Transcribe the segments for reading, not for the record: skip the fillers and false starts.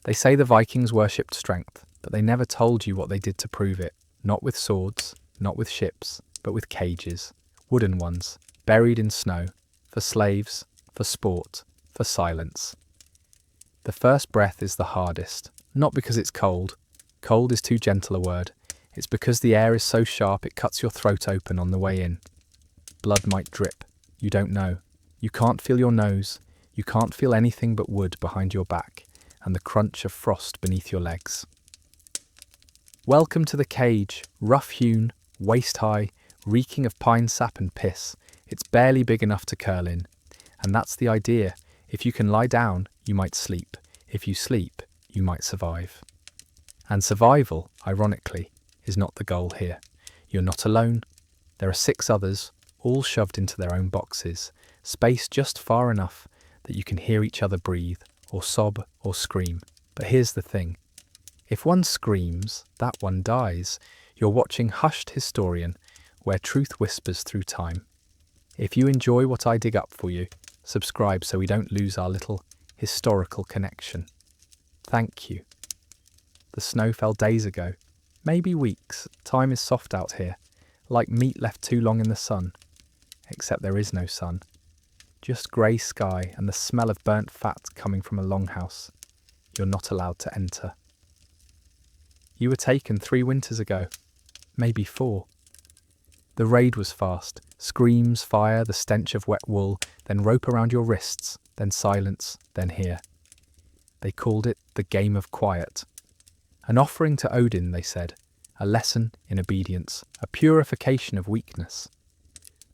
They say the Vikings worshipped strength, but they never told you what they did to prove it. Not with swords, not with ships, but with cages. Wooden ones, buried in snow. For slaves, for sport, for silence. The first breath is the hardest, not because it's cold. Cold is too gentle a word. It's because the air is so sharp it cuts your throat open on the way in. Blood might drip. You don't know. You can't feel your nose. You can't feel anything but wood behind your back and the crunch of frost beneath your legs. Welcome to the cage, rough-hewn, waist-high, reeking of pine sap and piss. It's barely big enough to curl in. And that's the idea. If you can lie down, you might sleep. If you sleep, you might survive. And survival, ironically, is not the goal here. You're not alone. There are 6 others, all shoved into their own boxes, spaced just far enough that you can hear each other breathe, or sob, or scream. But here's the thing. If one screams, that one dies. You're watching Hushed Historian, where truth whispers through time. If you enjoy what I dig up for you, subscribe so we don't lose our little historical connection. Thank you. The snow fell days ago, maybe weeks. Time is soft out here, like meat left too long in the sun. Except there is no sun. Just grey sky and the smell of burnt fat coming from a longhouse. You're not allowed to enter. You were taken 3 winters ago, maybe 4. The raid was fast. Screams, fire, the stench of wet wool, then rope around your wrists, then silence, then here. They called it the Game of Quiet. An offering to Odin, they said, a lesson in obedience, a purification of weakness.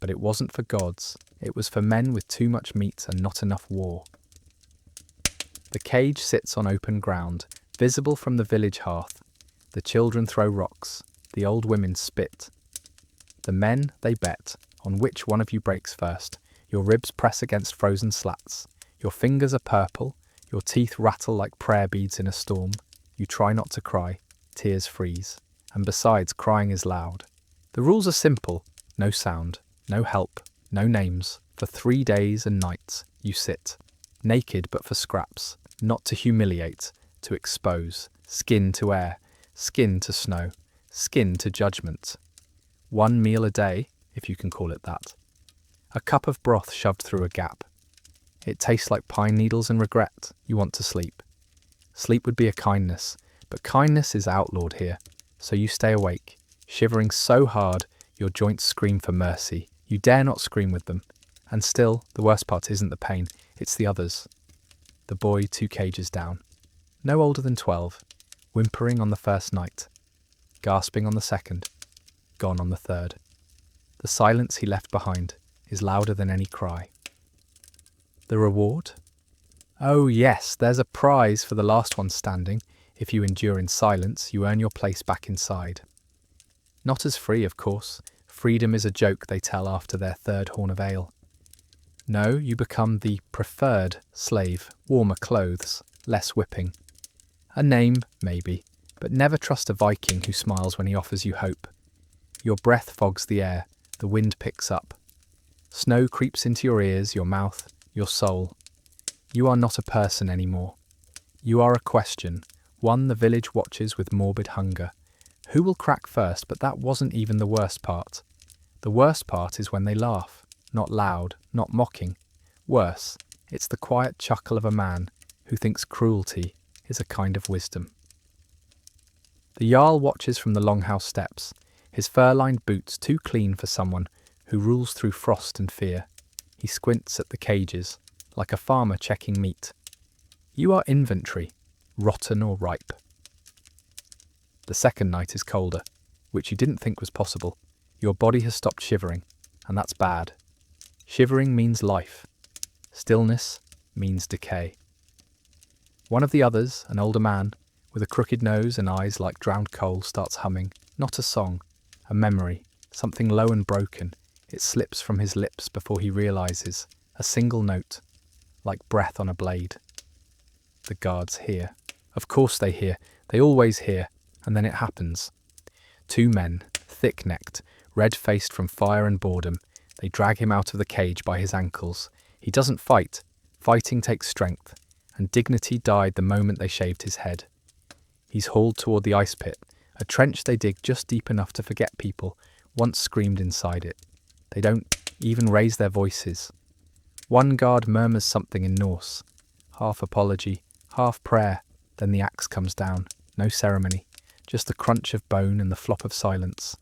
But it wasn't for gods, it was for men with too much meat and not enough war. The cage sits on open ground, visible from the village hearth. The children throw rocks, the old women spit. The men, they bet on which one of you breaks first. Your ribs press against frozen slats. Your fingers are purple, your teeth rattle like prayer beads in a storm. You try not to cry, tears freeze. And besides, crying is loud. The rules are simple, no sound, no help, no names. For 3 days and nights you sit, naked but for scraps, not to humiliate, to expose, skin to air, skin to snow, skin to judgment. 1 meal a day, if you can call it that. A cup of broth shoved through a gap. It tastes like pine needles and regret. You want to sleep. Sleep would be a kindness, but kindness is outlawed here. So you stay awake, shivering so hard your joints scream for mercy. You dare not scream with them. And still, the worst part isn't the pain, it's the others. The boy 2 cages down. No older than 12, whimpering on the first night, gasping on the second, gone on the third. The silence he left behind is louder than any cry. The reward? Oh yes, there's a prize for the last one standing. If you endure in silence, you earn your place back inside. Not as free, of course. Freedom is a joke they tell after their 3rd horn of ale. No, you become the preferred slave, warmer clothes, less whipping. A name, maybe, but never trust a Viking who smiles when he offers you hope. Your breath fogs the air, the wind picks up. Snow creeps into your ears, your mouth, your soul. You are not a person anymore. You are a question, one the village watches with morbid hunger. Who will crack first? But that wasn't even the worst part. The worst part is when they laugh, not loud, not mocking. Worse, it's the quiet chuckle of a man who thinks cruelty is a kind of wisdom. The Jarl watches from the longhouse steps, his fur-lined boots too clean for someone who rules through frost and fear. He squints at the cages, like a farmer checking meat. You are inventory, rotten or ripe. The second night is colder, which you didn't think was possible. Your body has stopped shivering, and that's bad. Shivering means life. Stillness means decay. One of the others, an older man, with a crooked nose and eyes like drowned coal, starts humming, not a song, a memory, something low and broken. It slips from his lips before he realizes, a single note, like breath on a blade. The guards hear. Of course they hear. They always hear. And then it happens. 2 men, thick-necked, red-faced from fire and boredom. They drag him out of the cage by his ankles. He doesn't fight. Fighting takes strength. and dignity died the moment they shaved his head. He's hauled toward the ice pit, a trench they dig just deep enough to forget people once screamed inside it. They don't even raise their voices. One guard murmurs something in Norse, half apology, half prayer, then the axe comes down, no ceremony, just the crunch of bone and the flop of silence.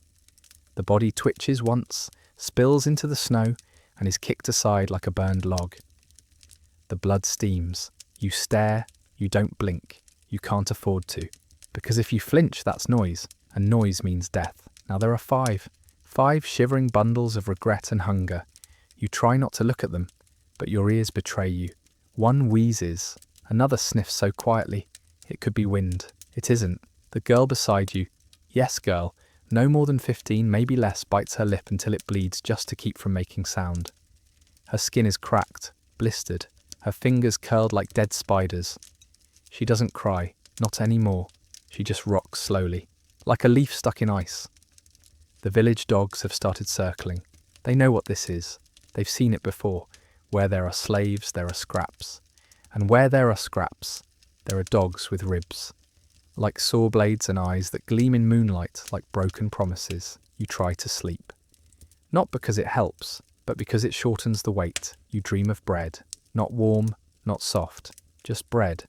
The body twitches once, spills into the snow, and is kicked aside like a burned log. The blood steams. You stare, you don't blink, you can't afford to. Because if you flinch, that's noise, and noise means death. Now there are five shivering bundles of regret and hunger. You try not to look at them, but your ears betray you. One wheezes, another sniffs so quietly, it could be wind. It isn't. The girl beside you, yes girl, no more than 15, maybe less, bites her lip until it bleeds just to keep from making sound. Her skin is cracked, blistered, her fingers curled like dead spiders. She doesn't cry, not anymore. She just rocks slowly, like a leaf stuck in ice. The village dogs have started circling. They know what this is. They've seen it before. Where there are slaves, there are scraps. And where there are scraps, there are dogs with ribs. Like saw blades and eyes that gleam in moonlight like broken promises, you try to sleep. Not because it helps, but because it shortens the wait. You dream of bread. Not warm, not soft, just bread.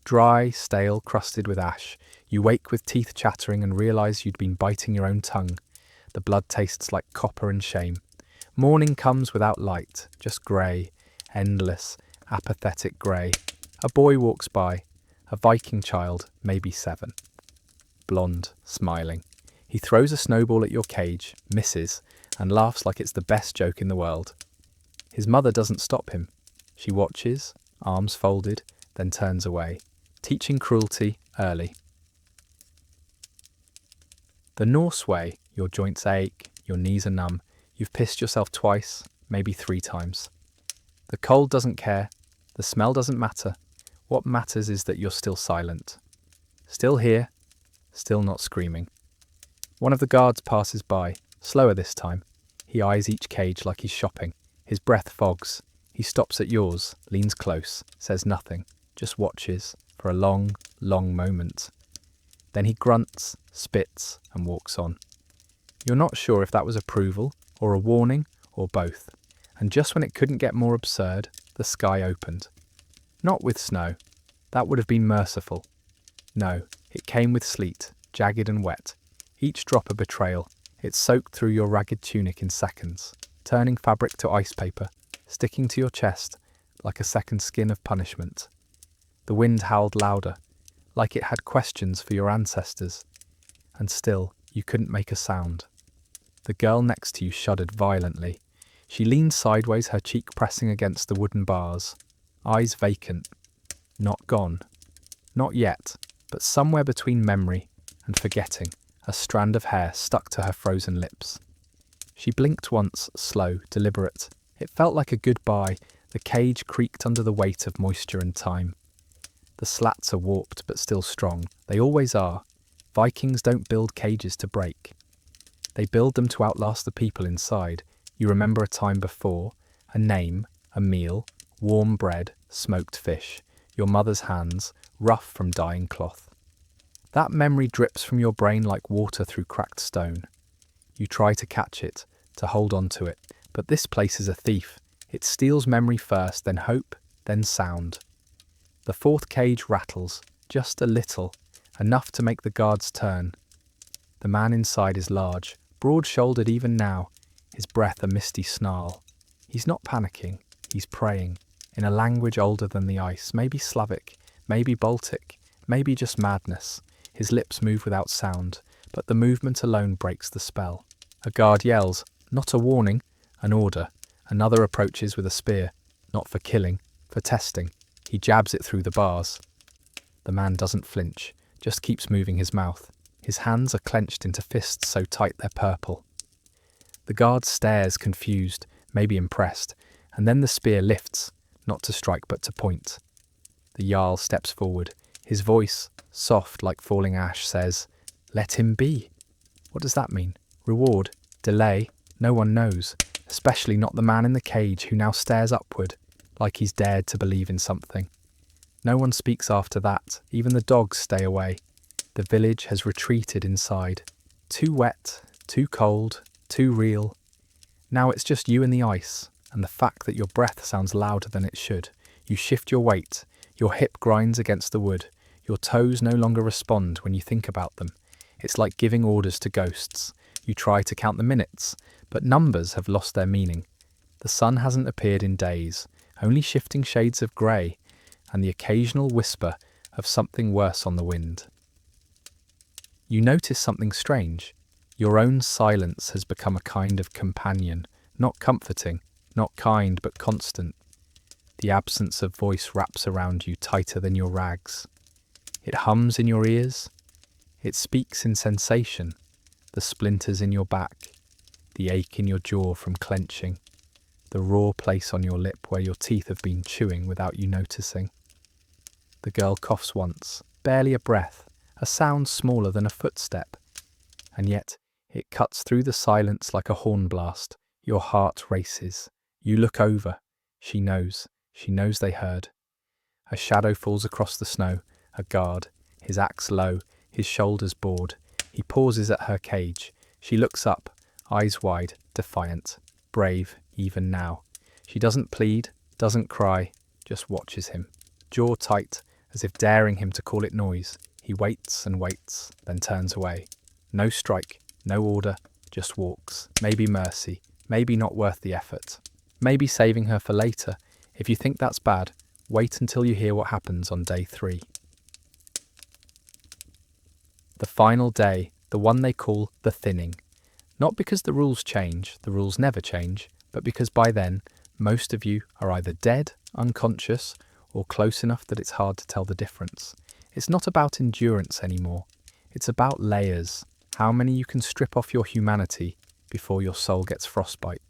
Dry, stale, crusted with ash. You wake with teeth chattering and realise you'd been biting your own tongue. The blood tastes like copper and shame. Morning comes without light, just grey, endless, apathetic grey. A boy walks by, a Viking child, maybe 7. Blonde, smiling. He throws a snowball at your cage, misses, and laughs like it's the best joke in the world. His mother doesn't stop him. She watches, arms folded, then turns away, teaching cruelty early. The Norse way, your joints ache, your knees are numb, you've pissed yourself twice, maybe 3 times. The cold doesn't care, the smell doesn't matter. What matters is that you're still silent. Still here, still not screaming. One of the guards passes by, slower this time. He eyes each cage like he's shopping. His breath fogs. He stops at yours, leans close, says nothing, just watches for a long, long moment. Then he grunts, spits, and walks on. You're not sure if that was approval, or a warning, or both. And just when it couldn't get more absurd, the sky opened. Not with snow. That would have been merciful. No, it came with sleet, jagged and wet. Each drop a betrayal. It soaked through your ragged tunic in seconds, turning fabric to ice paper, sticking to your chest like a second skin of punishment. The wind howled louder, like it had questions for your ancestors. And still, you couldn't make a sound. The girl next to you shuddered violently. She leaned sideways, her cheek pressing against the wooden bars. Eyes vacant. Not gone. Not yet, but somewhere between memory and forgetting, a strand of hair stuck to her frozen lips. She blinked once, slow, deliberate. It felt like a goodbye. The cage creaked under the weight of moisture and time. The slats are warped but still strong. They always are. Vikings don't build cages to break. They build them to outlast the people inside. You remember a time before, a name, a meal, warm bread, smoked fish, your mother's hands, rough from dyeing cloth. That memory drips from your brain like water through cracked stone. You try to catch it, to hold on to it, but this place is a thief. It steals memory first, then hope, then sound. The 4th cage rattles, just a little, enough to make the guards turn. The man inside is large, broad-shouldered even now, his breath a misty snarl. He's not panicking, he's praying, in a language older than the ice, maybe Slavic, maybe Baltic, maybe just madness. His lips move without sound, but the movement alone breaks the spell. A guard yells, not a warning, an order. Another approaches with a spear, not for killing, for testing. He jabs it through the bars. The man doesn't flinch, just keeps moving his mouth. His hands are clenched into fists so tight they're purple. The guard stares, confused, maybe impressed, and then the spear lifts, not to strike but to point. The Jarl steps forward. His voice, soft like falling ash, says, "Let him be." What does that mean? Reward? Delay? No one knows, especially not the man in the cage who now stares upward, like he's dared to believe in something. No one speaks after that, even the dogs stay away. The village has retreated inside. Too wet, too cold, too real. Now it's just you and the ice, and the fact that your breath sounds louder than it should. You shift your weight, your hip grinds against the wood, your toes no longer respond when you think about them. It's like giving orders to ghosts. You try to count the minutes, but numbers have lost their meaning. The sun hasn't appeared in days, only shifting shades of grey, and the occasional whisper of something worse on the wind. You notice something strange. Your own silence has become a kind of companion, not comforting, not kind, but constant. The absence of voice wraps around you tighter than your rags. It hums in your ears. It speaks in sensation, the splinters in your back, the ache in your jaw from clenching, the raw place on your lip where your teeth have been chewing without you noticing. The girl coughs once, barely a breath, a sound smaller than a footstep, and yet it cuts through the silence like a horn blast. Your heart races. You look over. She knows they heard. A shadow falls across the snow, a guard, his axe low, his shoulders bored. He pauses at her cage. She looks up, eyes wide, defiant, brave, even now. She doesn't plead, doesn't cry, just watches him, jaw tight, as if daring him to call it noise. He waits and waits, then turns away. No strike, no order, just walks. Maybe mercy, maybe not worth the effort. Maybe saving her for later. If you think that's bad, wait until you hear what happens on day 3. The final day, the one they call the thinning. Not because the rules change, the rules never change, but because by then, most of you are either dead, unconscious, or close enough that it's hard to tell the difference. It's not about endurance anymore. It's about layers, how many you can strip off your humanity before your soul gets frostbite.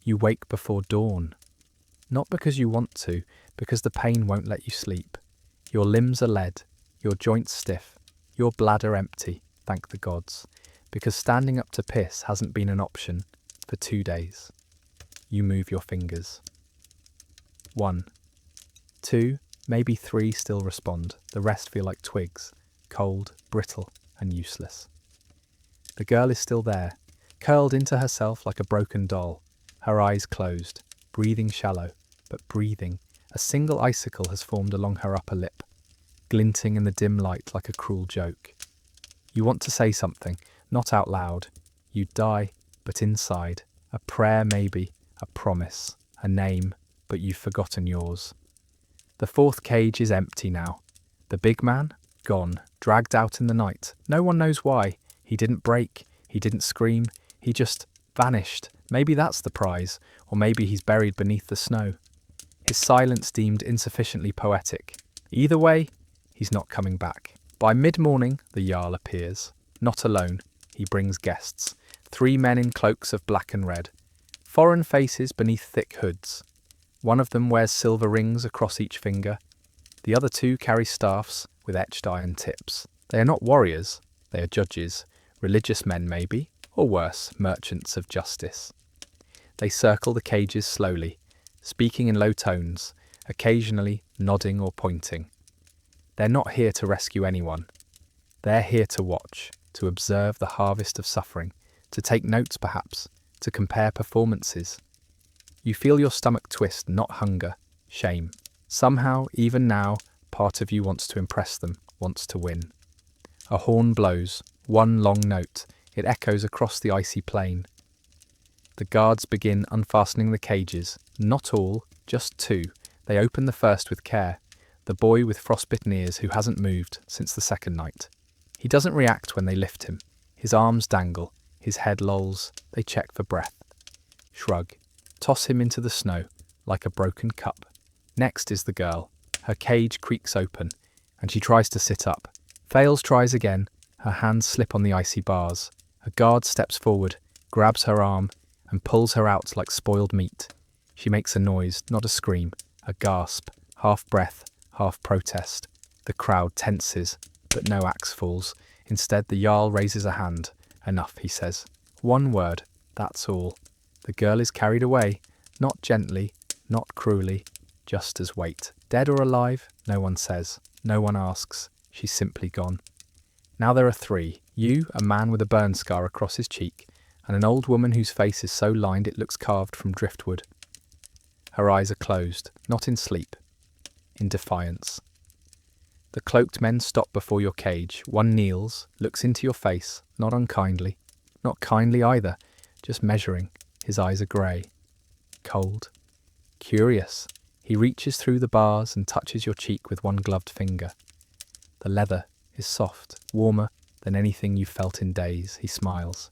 You wake before dawn. Not because you want to, because the pain won't let you sleep. Your limbs are lead, your joints stiff, your bladder empty, thank the gods, because standing up to piss hasn't been an option for 2 days. You move your fingers. 1, 2, maybe 3 still respond. The rest feel like twigs, cold, brittle, and useless. The girl is still there, curled into herself like a broken doll, her eyes closed, breathing shallow, but breathing. A single icicle has formed along her upper lip, glinting in the dim light like a cruel joke. You want to say something, not out loud. You'd die, but inside. A prayer maybe, a promise, a name, but you've forgotten yours. The 4th cage is empty now. The big man? Gone, dragged out in the night. No one knows why. He didn't break, he didn't scream, he just vanished. Maybe that's the prize, or maybe he's buried beneath the snow. His silence deemed insufficiently poetic. Either way, he's not coming back. By mid-morning, the Jarl appears. Not alone, he brings guests. 3 men in cloaks of black and red. Foreign faces beneath thick hoods. One of them wears silver rings across each finger. The other 2 carry staffs with etched iron tips. They are not warriors, they are judges, religious men maybe, or worse, merchants of justice. They circle the cages slowly, speaking in low tones, occasionally nodding or pointing. They're not here to rescue anyone. They're here to watch, to observe the harvest of suffering, to take notes perhaps, to compare performances. You feel your stomach twist, not hunger, shame. Somehow, even now, part of you wants to impress them, wants to win. A horn blows, one long note. It echoes across the icy plain. The guards begin unfastening the cages. Not all, just 2. They open the first with care. The boy with frostbitten ears who hasn't moved since the 2nd night. He doesn't react when they lift him. His arms dangle. His head lolls. They check for breath. Shrug. Toss him into the snow, like a broken cup. Next is the girl. Her cage creaks open, and she tries to sit up. Fails, tries again. Her hands slip on the icy bars. A guard steps forward, grabs her arm, and pulls her out like spoiled meat. She makes a noise, not a scream, a gasp, half breath, half protest. The crowd tenses, but no axe falls. Instead, the Jarl raises a hand. Enough, he says. 1 word, that's all. The girl is carried away, not gently, not cruelly, just as weight. Dead or alive, no one says. No one asks. She's simply gone. Now there are three. You, a man with a burn scar across his cheek, and an old woman whose face is so lined it looks carved from driftwood. Her eyes are closed, not in sleep, in defiance. The cloaked men stop before your cage. One kneels, looks into your face, not unkindly, not kindly either, just measuring. His eyes are grey, cold, curious. He reaches through the bars and touches your cheek with one gloved finger. The leather is soft, warmer than anything you've felt in days. He smiles,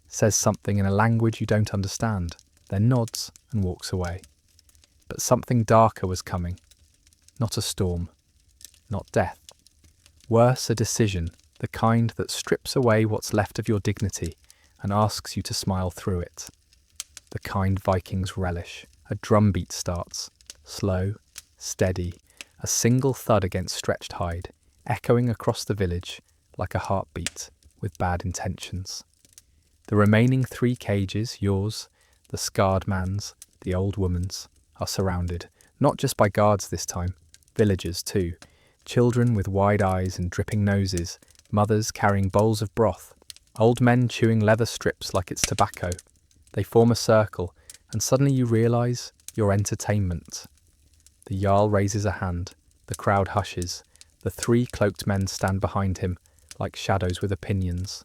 says something in a language you don't understand, then nods and walks away. But something darker was coming. Not a storm, not death. Worse, a decision, the kind that strips away what's left of your dignity and asks you to smile through it. The kind Vikings relish. A drumbeat starts, slow, steady, a single thud against stretched hide, echoing across the village like a heartbeat with bad intentions. The remaining three cages, yours, the scarred man's, the old woman's, are surrounded, not just by guards this time, villagers too, children with wide eyes and dripping noses, mothers carrying bowls of broth, old men chewing leather strips like it's tobacco. They form a circle, and suddenly you realise your entertainment. The Jarl raises a hand, the crowd hushes, the three cloaked men stand behind him, like shadows with opinions.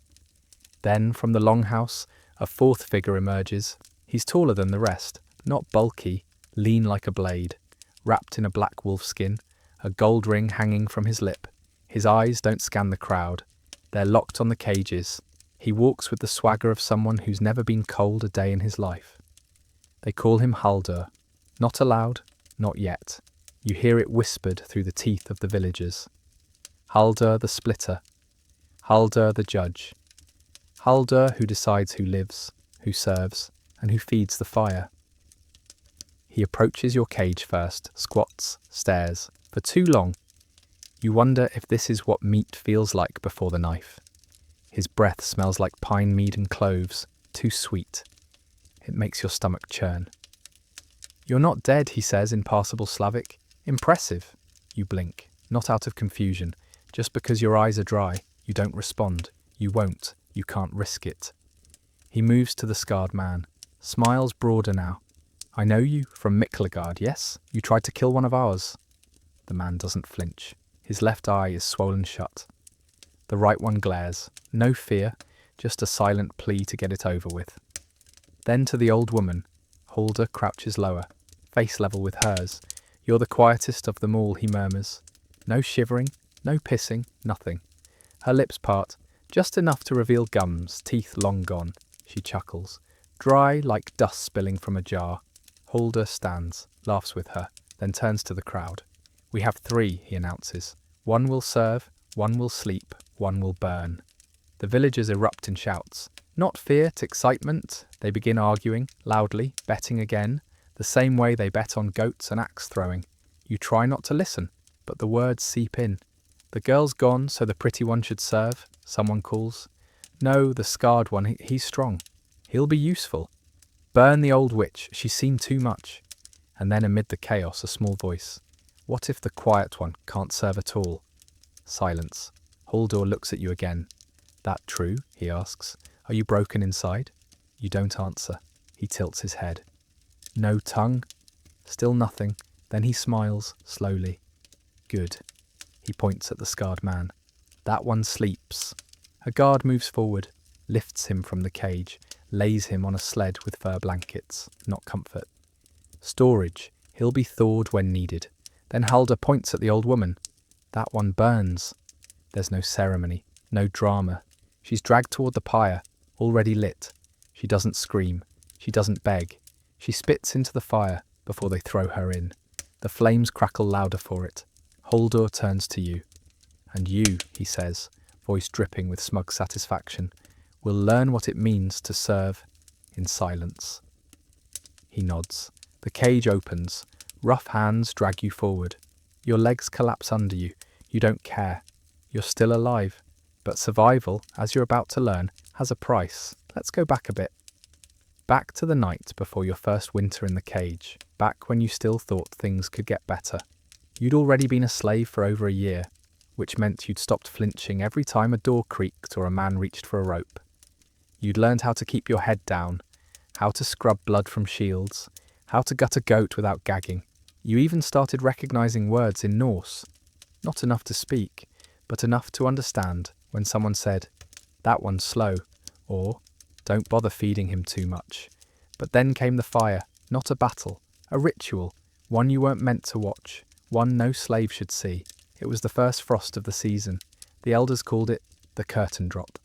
Then, from the longhouse, a fourth figure emerges. He's taller than the rest, not bulky, lean like a blade, wrapped in a black wolf skin, a gold ring hanging from his lip. His eyes don't scan the crowd. They're locked on the cages. He walks with the swagger of someone who's never been cold a day in his life. They call him Haldur. Not aloud, not yet. You hear it whispered through the teeth of the villagers. Haldur the splitter. Haldur the judge. Haldur who decides who lives, who serves, and who feeds the fire. He approaches your cage first, squats, stares. For too long, you wonder if this is what meat feels like before the knife. His breath smells like pine mead and cloves, too sweet. It makes your stomach churn. You're not dead, he says in passable Slavic. Impressive. You blink, not out of confusion. Just because your eyes are dry, you don't respond. You won't. You can't risk it. He moves to the scarred man. Smiles broader now. I know you from Miklagard, yes? You tried to kill one of ours. The man doesn't flinch. His left eye is swollen shut. The right one glares. No fear, just a silent plea to get it over with. Then to the old woman. Haldur crouches lower, face level with hers. You're the quietest of them all, he murmurs. No shivering, no pissing, nothing. Her lips part, just enough to reveal gums, teeth long gone. She chuckles, dry like dust spilling from a jar. Haldur stands, laughs with her, then turns to the crowd. We have three, he announces. One will serve, one will sleep, one will burn. The villagers erupt in shouts. Not fear, it's excitement. They begin arguing, loudly, betting again, the same way they bet on goats and axe throwing. You try not to listen, but the words seep in. The girl's gone, so the pretty one should serve, someone calls. No, the scarred one, he's strong. He'll be useful. Burn the old witch, she's seen too much. And then amid the chaos, a small voice. What if the quiet one can't serve at all? Silence. Haldur looks at you again. That true? He asks. Are you broken inside? You don't answer. He tilts his head. No tongue? Still nothing. Then he smiles, slowly. Good. He points at the scarred man. That one sleeps. A guard moves forward, lifts him from the cage, lays him on a sled with fur blankets, not comfort. Storage. He'll be thawed when needed. Then Haldur points at the old woman. That one burns. There's no ceremony, no drama. She's dragged toward the pyre, already lit. She doesn't scream. She doesn't beg. She spits into the fire before they throw her in. The flames crackle louder for it. Haldur turns to you. And you, he says, voice dripping with smug satisfaction, will learn what it means to serve in silence. He nods. The cage opens. Rough hands drag you forward. Your legs collapse under you. You don't care. You're still alive. But survival, as you're about to learn, has a price. Let's go back a bit. Back to the night before your first winter in the cage. Back when you still thought things could get better. You'd already been a slave for over a year, which meant you'd stopped flinching every time a door creaked or a man reached for a rope. You'd learned how to keep your head down, how to scrub blood from shields, how to gut a goat without gagging. You even started recognizing words in Norse, not enough to speak, but enough to understand when someone said, "That one's slow," or "Don't bother feeding him too much." But then came the fire, not a battle, a ritual, one you weren't meant to watch, one no slave should see. It was the first frost of the season. The elders called it the curtain drop,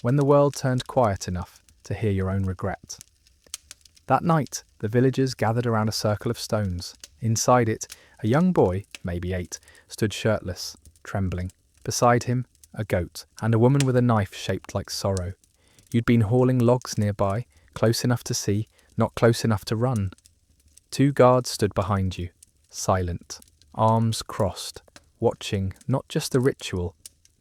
when the world turned quiet enough to hear your own regret. That night, the villagers gathered around a circle of stones. Inside it, a young boy, maybe 8, stood shirtless, trembling. Beside him, a goat, and a woman with a knife shaped like sorrow. You'd been hauling logs nearby, close enough to see, not close enough to run. 2 guards stood behind you, silent, arms crossed, watching not just the ritual,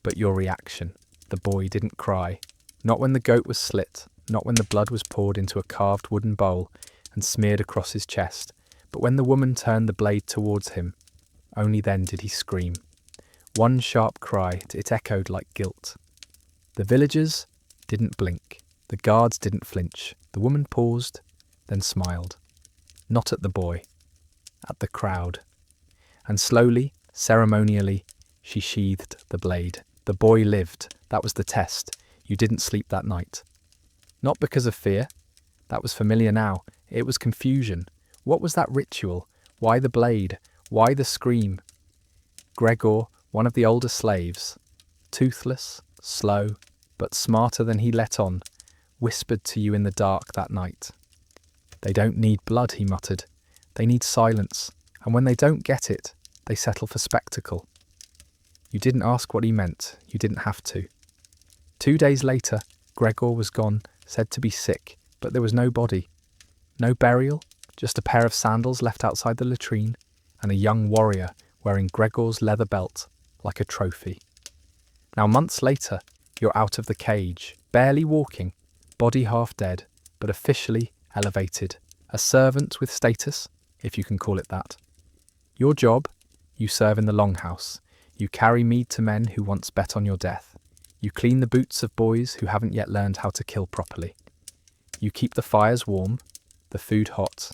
but your reaction. The boy didn't cry, not when the goat was slit, not when the blood was poured into a carved wooden bowl and smeared across his chest, but when the woman turned the blade towards him. Only then did he scream. One sharp cry, it echoed like guilt. The villagers didn't blink. The guards didn't flinch. The woman paused, then smiled. Not at the boy, at the crowd. And slowly, ceremonially, she sheathed the blade. The boy lived. That was the test. You didn't sleep that night. Not because of fear. That was familiar now. It was confusion. What was that ritual? Why the blade? Why the scream? Gregor, one of the older slaves, toothless, slow, but smarter than he let on, whispered to you in the dark that night. "They don't need blood," he muttered. "They need silence, and when they don't get it, they settle for spectacle." You didn't ask what he meant. You didn't have to. 2 days later, Gregor was gone, said to be sick, but there was no body. No burial, just a pair of sandals left outside the latrine, and a young warrior wearing Gregor's leather belt like a trophy. Now months later, you're out of the cage, barely walking, body half dead, but officially elevated. A servant with status, if you can call it that. Your job? You serve in the longhouse. You carry mead to men who once bet on your death. You clean the boots of boys who haven't yet learned how to kill properly. You keep the fires warm, the food hot,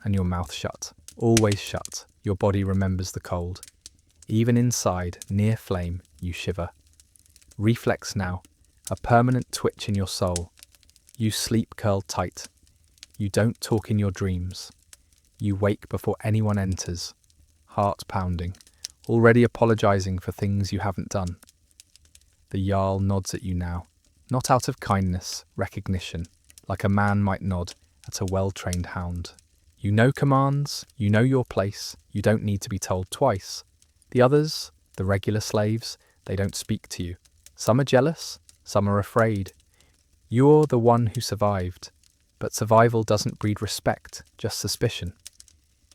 and your mouth shut. Always shut. Your body remembers the cold. Even inside, near flame, you shiver. Reflex now, a permanent twitch in your soul. You sleep curled tight. You don't talk in your dreams. You wake before anyone enters, heart pounding, already apologizing for things you haven't done. The Jarl nods at you now, not out of kindness, recognition, like a man might nod at a well-trained hound. You know commands, you know your place, you don't need to be told twice. The others, the regular slaves, they don't speak to you. Some are jealous, some are afraid. You're the one who survived, but survival doesn't breed respect, just suspicion.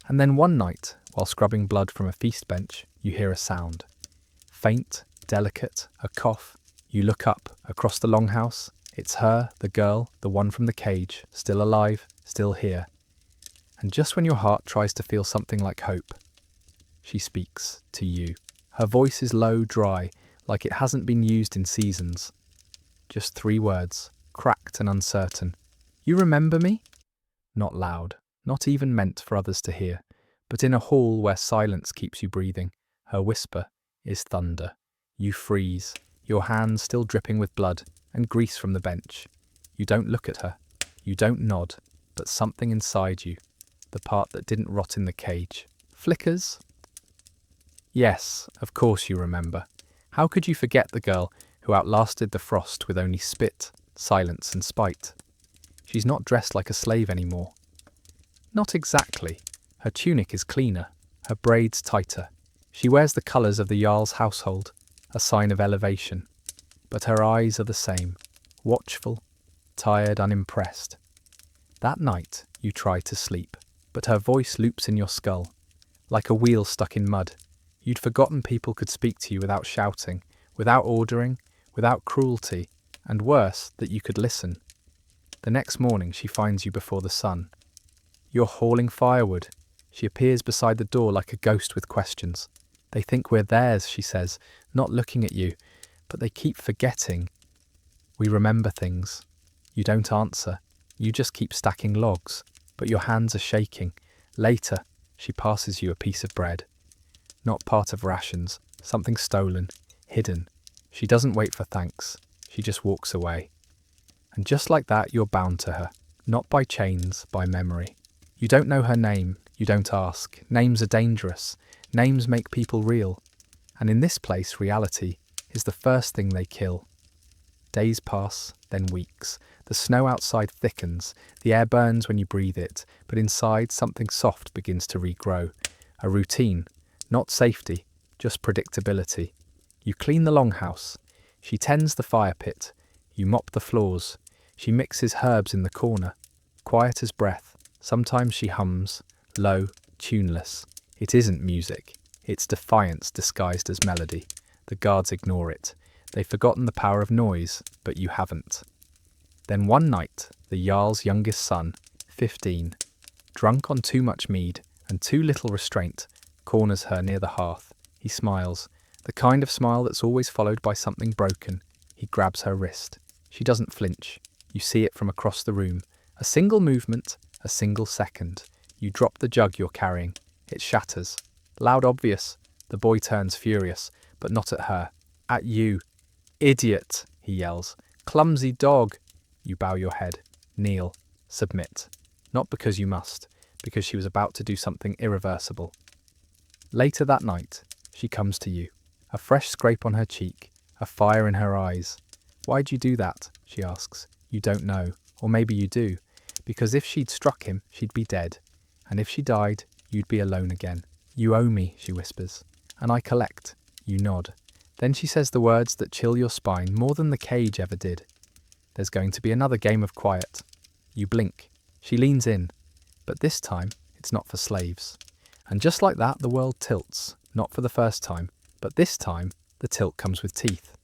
And then one night, while scrubbing blood from a feast bench, you hear a sound. Faint, delicate, a cough. You look up, across the longhouse. It's her, the girl, the one from the cage, still alive, still here. And just when your heart tries to feel something like hope, she speaks to you. Her voice is low, dry, like it hasn't been used in seasons. Just 3 words, cracked and uncertain. "You remember me?" Not loud, not even meant for others to hear, but in a hall where silence keeps you breathing, her whisper is thunder. You freeze, your hands still dripping with blood and grease from the bench. You don't look at her, you don't nod, but something inside you, the part that didn't rot in the cage, flickers. Yes, of course you remember. How could you forget the girl who outlasted the frost with only spit, silence and spite? She's not dressed like a slave anymore. Not exactly. Her tunic is cleaner, her braids tighter. She wears the colours of the Jarl's household, a sign of elevation. But her eyes are the same, watchful, tired, unimpressed. That night you try to sleep, but her voice loops in your skull, like a wheel stuck in mud. You'd forgotten people could speak to you without shouting, without ordering, without cruelty, and worse, that you could listen. The next morning she finds you before the sun. You're hauling firewood. She appears beside the door like a ghost with questions. They think we're theirs, she says, not looking at you, but they keep forgetting. We remember things. You don't answer. You just keep stacking logs, but your hands are shaking. Later, she passes you a piece of bread. Not part of rations, something stolen, hidden. She doesn't wait for thanks. She just walks away. And just like that, you're bound to her. Not by chains, by memory. You don't know her name. You don't ask. Names are dangerous. Names make people real. And in this place, reality is the first thing they kill. Days pass, then weeks. The snow outside thickens. The air burns when you breathe it. But inside, something soft begins to regrow. A routine. Not safety, just predictability. You clean the longhouse. She tends the fire pit. You mop the floors. She mixes herbs in the corner. Quiet as breath. Sometimes she hums, low, tuneless. It isn't music. It's defiance disguised as melody. The guards ignore it. They've forgotten the power of noise, but you haven't. Then one night, the Jarl's youngest son, 15, drunk on too much mead and too little restraint, corners her near the hearth. He smiles, the kind of smile that's always followed by something broken. He grabs her wrist. She doesn't flinch. You see it from across the room. A single movement, a single second. You drop the jug you're carrying. It shatters. Loud, obvious. The boy turns furious, but not at her. At you. Idiot, he yells. Clumsy dog. You bow your head. Kneel. Submit. Not because you must, because she was about to do something irreversible. Later that night, she comes to you. A fresh scrape on her cheek, a fire in her eyes. Why'd you do that? She asks. You don't know. Or maybe you do. Because if she'd struck him, she'd be dead. And if she died, you'd be alone again. You owe me, she whispers. And I collect. You nod. Then she says the words that chill your spine more than the cage ever did. There's going to be another game of quiet. You blink. She leans in. But this time, it's not for slaves. And just like that, the world tilts. Not for the first time. But this time, the tilt comes with teeth.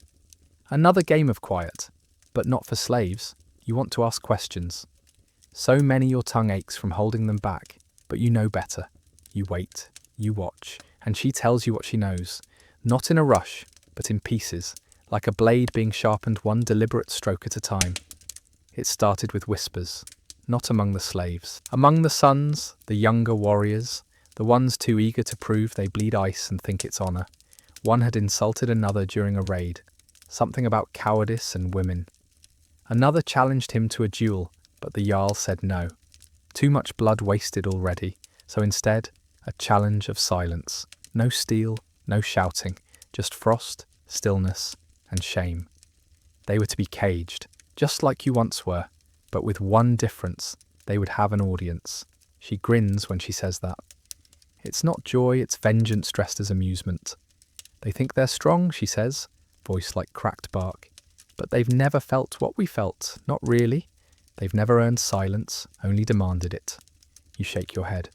Another game of quiet. But not for slaves. You want to ask questions. So many your tongue aches from holding them back. But you know better. You wait. You watch. And she tells you what she knows. Not in a rush, but in pieces. Like a blade being sharpened one deliberate stroke at a time. It started with whispers. Not among the slaves. Among the sons, the younger warriors, the ones too eager to prove they bleed ice and think it's honour. One had insulted another during a raid. Something about cowardice and women. Another challenged him to a duel, but the Jarl said no. Too much blood wasted already, so instead, a challenge of silence. No steel, no shouting, just frost, stillness, and shame. They were to be caged, just like you once were, but with one difference, they would have an audience. She grins when she says that. It's not joy, it's vengeance dressed as amusement. They think they're strong, she says, voice like cracked bark. But they've never felt what we felt, not really. They've never earned silence, only demanded it. You shake your head.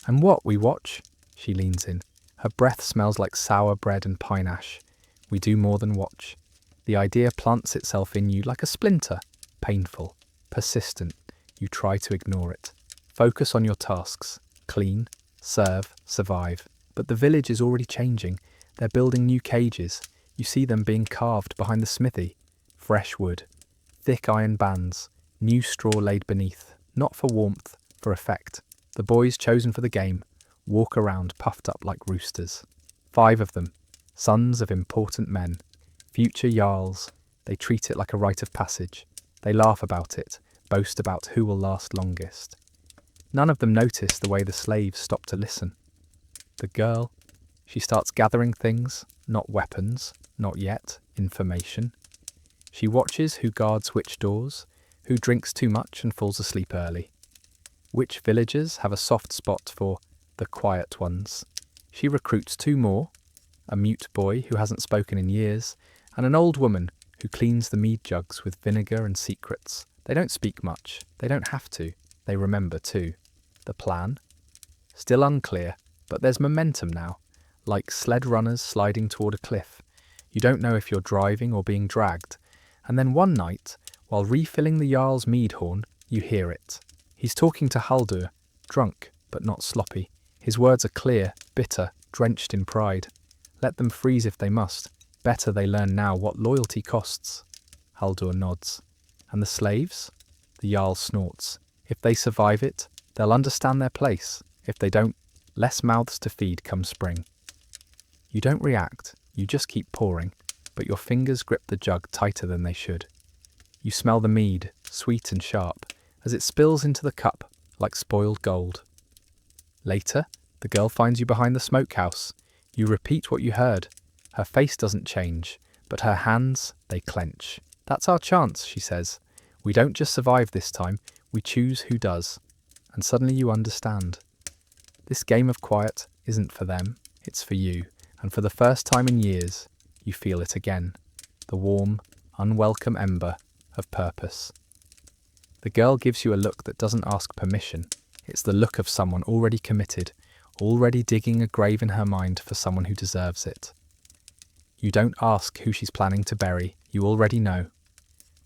And what, we watch? She leans in. Her breath smells like sour bread and pine ash. We do more than watch. The idea plants itself in you like a splinter. Painful, persistent. You try to ignore it. Focus on your tasks. Clean, serve, survive. But the village is already changing. They're building new cages. You see them being carved behind the smithy. Fresh wood. Thick iron bands. New straw laid beneath. Not for warmth, for effect. The boys chosen for the game walk around puffed up like roosters. 5 of them. Sons of important men. Future Jarls. They treat it like a rite of passage. They laugh about it, boast about who will last longest. None of them notice the way the slaves stop to listen. The girl, she starts gathering things, not weapons, not yet, information. She watches who guards which doors, who drinks too much and falls asleep early. Which villagers have a soft spot for the quiet ones. She recruits 2 more, a mute boy who hasn't spoken in years, and an old woman who cleans the mead jugs with vinegar and secrets. They don't speak much. They don't have to. They remember too. The plan? Still unclear, but there's momentum now, like sled runners sliding toward a cliff. You don't know if you're driving or being dragged. And then one night, while refilling the Jarl's mead horn, you hear it. He's talking to Haldur, drunk but not sloppy. His words are clear, bitter, drenched in pride. Let them freeze if they must. Better they learn now what loyalty costs. Haldur nods. And the slaves? The Jarl snorts. If they survive it, they'll understand their place. If they don't, less mouths to feed come spring. You don't react, you just keep pouring, but your fingers grip the jug tighter than they should. You smell the mead, sweet and sharp, as it spills into the cup like spoiled gold. Later, the girl finds you behind the smokehouse. You repeat what you heard. Her face doesn't change, but her hands, they clench. That's our chance, she says. We don't just survive this time, we choose who does. And suddenly you understand. This game of quiet isn't for them, it's for you. And for the first time in years, you feel it again. The warm, unwelcome ember of purpose. The girl gives you a look that doesn't ask permission. It's the look of someone already committed, already digging a grave in her mind for someone who deserves it. You don't ask who she's planning to bury, you already know.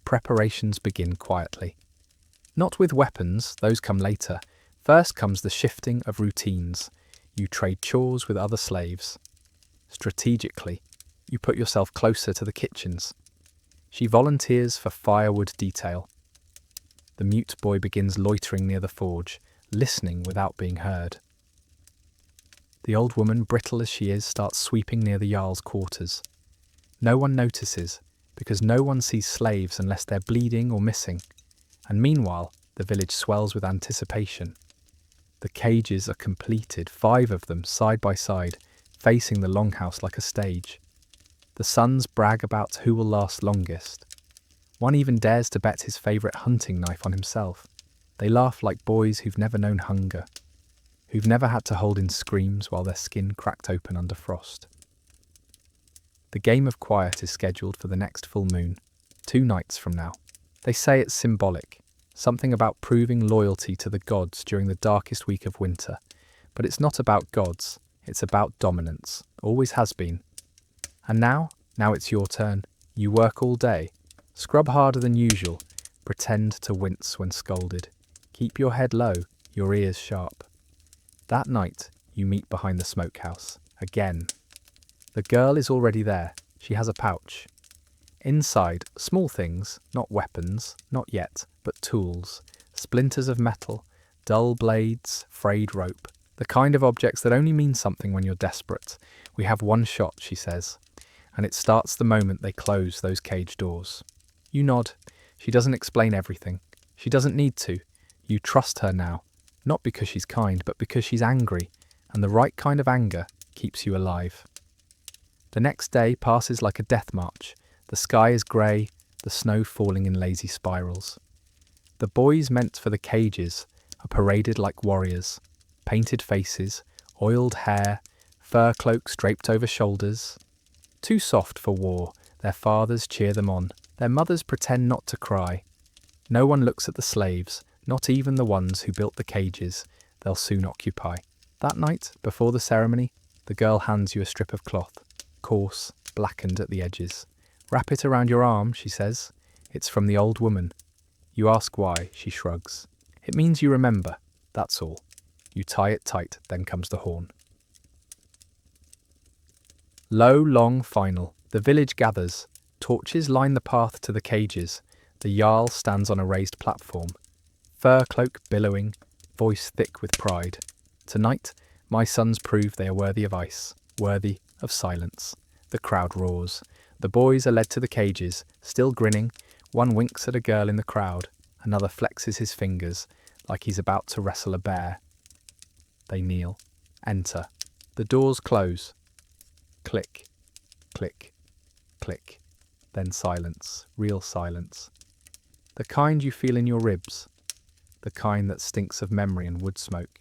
Preparations begin quietly. Not with weapons, those come later. First comes the shifting of routines. You trade chores with other slaves. Strategically, you put yourself closer to the kitchens. She volunteers for firewood detail. The mute boy begins loitering near the forge, listening without being heard. The old woman, brittle as she is, starts sweeping near the Jarl's quarters. No one notices, because no one sees slaves unless they're bleeding or missing. And meanwhile, the village swells with anticipation. The cages are completed, 5 of them side by side, facing the longhouse like a stage. The sons brag about who will last longest. One even dares to bet his favourite hunting knife on himself. They laugh like boys who've never known hunger, who've never had to hold in screams while their skin cracked open under frost. The game of quiet is scheduled for the next full moon, 2 nights from now. They say it's symbolic, something about proving loyalty to the gods during the darkest week of winter. But it's not about gods, it's about dominance, always has been. And now it's your turn. You work all day, scrub harder than usual, pretend to wince when scolded. Keep your head low, your ears sharp. That night, you meet behind the smokehouse, again. The girl is already there. She has a pouch. Inside, small things, not weapons, not yet, but tools. Splinters of metal, dull blades, frayed rope. The kind of objects that only mean something when you're desperate. We have one shot, she says, and it starts the moment they close those cage doors. You nod. She doesn't explain everything. She doesn't need to. You trust her now, not because she's kind, but because she's angry, and the right kind of anger keeps you alive. The next day passes like a death march. The sky is grey, the snow falling in lazy spirals. The boys meant for the cages are paraded like warriors. Painted faces, oiled hair, fur cloaks draped over shoulders. Too soft for war, their fathers cheer them on. Their mothers pretend not to cry. No one looks at the slaves, not even the ones who built the cages they'll soon occupy. That night, before the ceremony, the girl hands you a strip of cloth, coarse, blackened at the edges. Wrap it around your arm, she says. It's from the old woman. You ask why, she shrugs. It means you remember, that's all. You tie it tight, then comes the horn. Low, long final. The village gathers. Torches line the path to the cages. The Jarl stands on a raised platform. Fur cloak billowing, voice thick with pride. Tonight, my sons prove they are worthy of ice, worthy of silence. The crowd roars. The boys are led to the cages, still grinning. One winks at a girl in the crowd. Another flexes his fingers, like he's about to wrestle a bear. They kneel. Enter. The doors close. Click, click, click. Then silence, real silence. The kind you feel in your ribs. The kind that stinks of memory and wood smoke.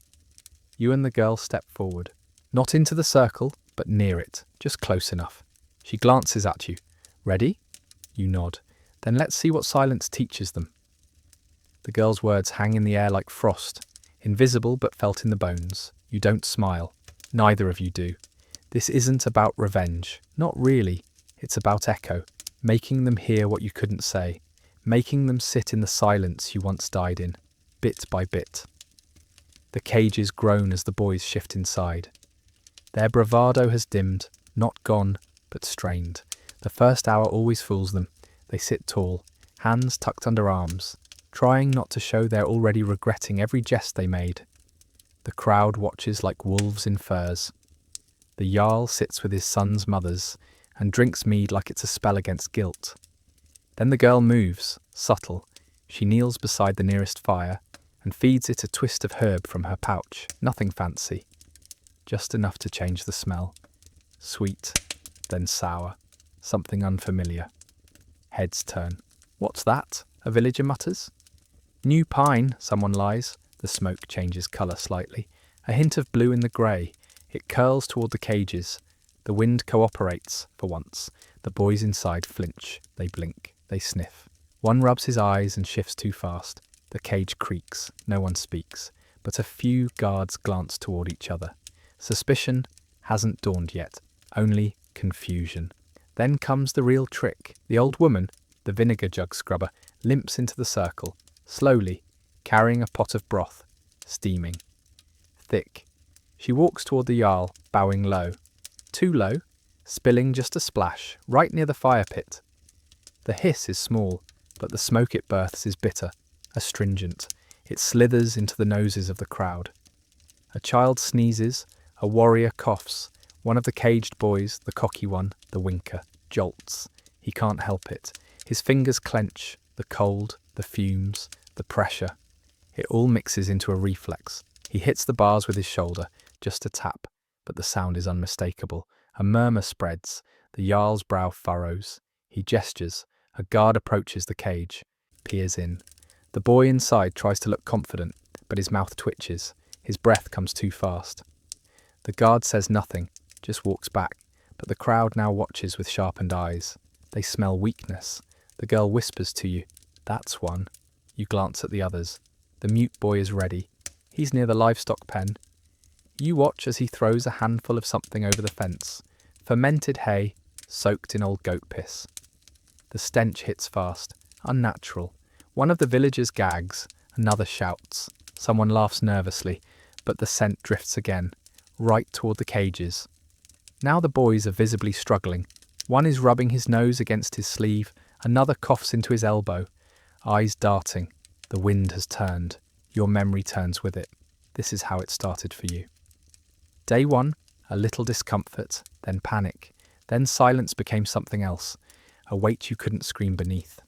You and the girl step forward. Not into the circle, but near it, just close enough. She glances at you. Ready? You nod. Then let's see what silence teaches them. The girl's words hang in the air like frost, invisible but felt in the bones. You don't smile. Neither of you do. This isn't about revenge. Not really. It's about echo, making them hear what you couldn't say, making them sit in the silence you once died in, bit by bit. The cages groan as the boys shift inside. Their bravado has dimmed, Not gone, but strained. The first hour always fools them. They sit tall, hands tucked under arms, trying not to show they're already regretting every jest they made. The crowd watches like wolves in furs. The Jarl sits with his son's mothers and drinks mead like it's a spell against guilt. Then the girl moves, subtle. She kneels beside the nearest fire and feeds it a twist of herb from her pouch. Nothing fancy, just enough to change the smell. Sweet, then sour, something unfamiliar. Heads turn. What's that? A villager mutters. New pine, someone lies. The smoke changes colour slightly. A hint of blue in the grey. It curls toward the cages. The wind cooperates, for once. The boys inside flinch. They blink. They sniff. One rubs his eyes and shifts too fast. The cage creaks. No one speaks. But a few guards glance toward each other. Suspicion hasn't dawned yet. Only confusion. Then comes the real trick. The old woman, the vinegar jug scrubber, limps into the circle, slowly, carrying a pot of broth, steaming. Thick. She walks toward the Jarl, bowing low. Too low, spilling just a splash, right near the fire pit. The hiss is small, but the smoke it births is bitter, astringent. It slithers into the noses of the crowd. A child sneezes, a warrior coughs. One of the caged boys, the cocky one, the winker, jolts. He can't help it. His fingers clench, the cold, the fumes, the pressure. It all mixes into a reflex. He hits the bars with his shoulder, just a tap, but the sound is unmistakable. A murmur spreads. The Jarl's brow furrows. He gestures. A guard approaches the cage, peers in. The boy inside tries to look confident, but his mouth twitches. His breath comes too fast. The guard says nothing, just walks back, but the crowd now watches with sharpened eyes. They smell weakness. The girl whispers to you, "That's one." You glance at the others. The mute boy is ready. He's near the livestock pen. You watch as he throws a handful of something over the fence. Fermented hay, soaked in old goat piss. The stench hits fast, unnatural. One of the villagers gags, another shouts. Someone laughs nervously, but the scent drifts again, right toward the cages. Now the boys are visibly struggling. One is rubbing his nose against his sleeve, another coughs into his elbow. Eyes darting. The wind has turned. Your memory turns with it. This is how it started for you. Day 1, a little discomfort, then panic. Then silence became something else, a weight you couldn't scream beneath.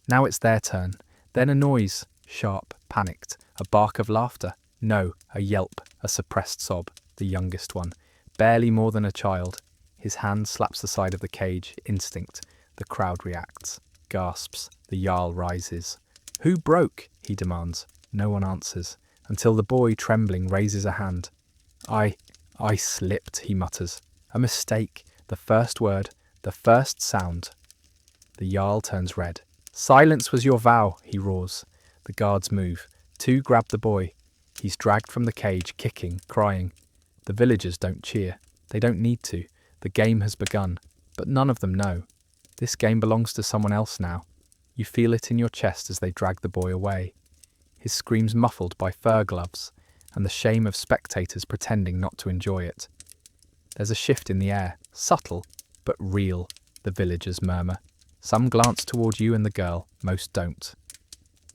Now it's their turn. Then a noise, sharp, panicked, a bark of laughter. No, a yelp, a suppressed sob, the youngest one. Barely more than a child. His hand slaps the side of the cage, instinct. The crowd reacts, gasps. The Jarl rises. "Who broke?" he demands. No one answers, until the boy, trembling, raises a hand. I slipped, he mutters. A mistake. The first word, the first sound. The Jarl turns red. "Silence was your vow," he roars. The guards move. 2 grab the boy. He's dragged from the cage, kicking, crying. The villagers don't cheer. They don't need to. The game has begun. But none of them know. This game belongs to someone else now. You feel it in your chest as they drag the boy away. His screams muffled by fur gloves, and the shame of spectators pretending not to enjoy it. There's a shift in the air, subtle, but real, the villagers murmur. Some glance toward you and the girl, most don't.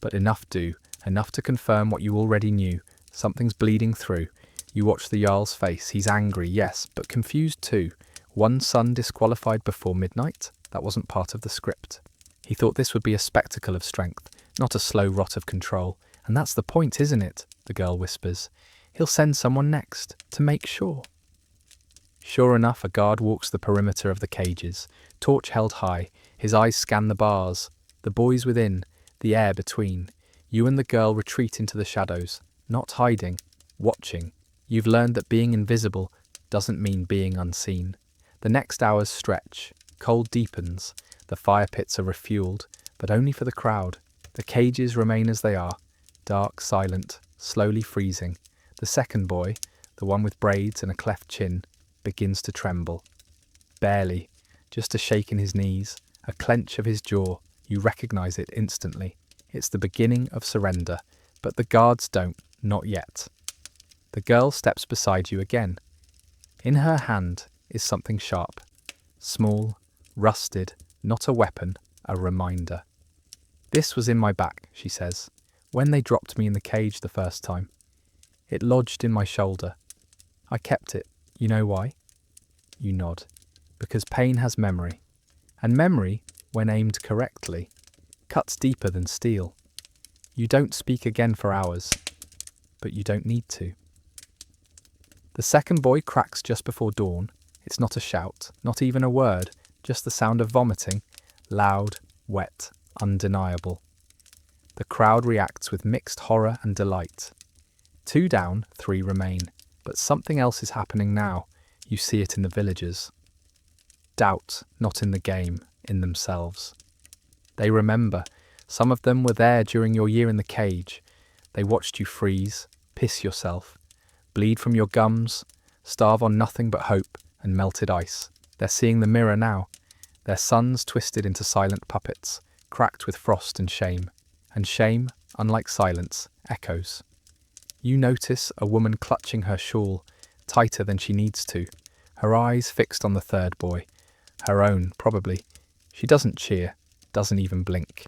But enough do, enough to confirm what you already knew. Something's bleeding through. You watch the Jarl's face. He's angry, yes, but confused too. One son disqualified before midnight? That wasn't part of the script. He thought this would be a spectacle of strength, not a slow rot of control. And that's the point, isn't it? The girl whispers. He'll send someone next, to make sure. Sure enough, a guard walks the perimeter of the cages, torch held high. His eyes scan the bars, the boys within, the air between. You and the girl retreat into the shadows, not hiding, watching. You've learned that being invisible doesn't mean being unseen. The next hours stretch, cold deepens, the fire pits are refueled, but only for the crowd. The cages remain as they are, dark, silent, slowly freezing. The second boy, the one with braids and a cleft chin, begins to tremble. Barely, just a shake in his knees, a clench of his jaw. You recognize it instantly. It's the beginning of surrender, but the guards don't, not yet. The girl steps beside you again. In her hand, is something sharp. Small, rusted, not a weapon, a reminder. This was in my back, she says, when they dropped me in the cage the first time. It lodged in my shoulder. I kept it. You know why? You nod. Because pain has memory. And memory, when aimed correctly, cuts deeper than steel. You don't speak again for hours, but you don't need to. The second boy cracks just before dawn. It's not a shout, not even a word, just the sound of vomiting, loud, wet, undeniable. The crowd reacts with mixed horror and delight. 2 down, 3 remain, but something else is happening now. You see it in the villagers. Doubt, not in the game, in themselves. They remember. Some of them were there during your year in the cage. They watched you freeze, piss yourself, bleed from your gums, starve on nothing but hope and melted ice. They're seeing the mirror now. Their sons twisted into silent puppets, cracked with frost and shame. And shame, unlike silence, echoes. You notice a woman clutching her shawl, tighter than she needs to, her eyes fixed on the third boy. Her own, probably. She doesn't cheer, doesn't even blink.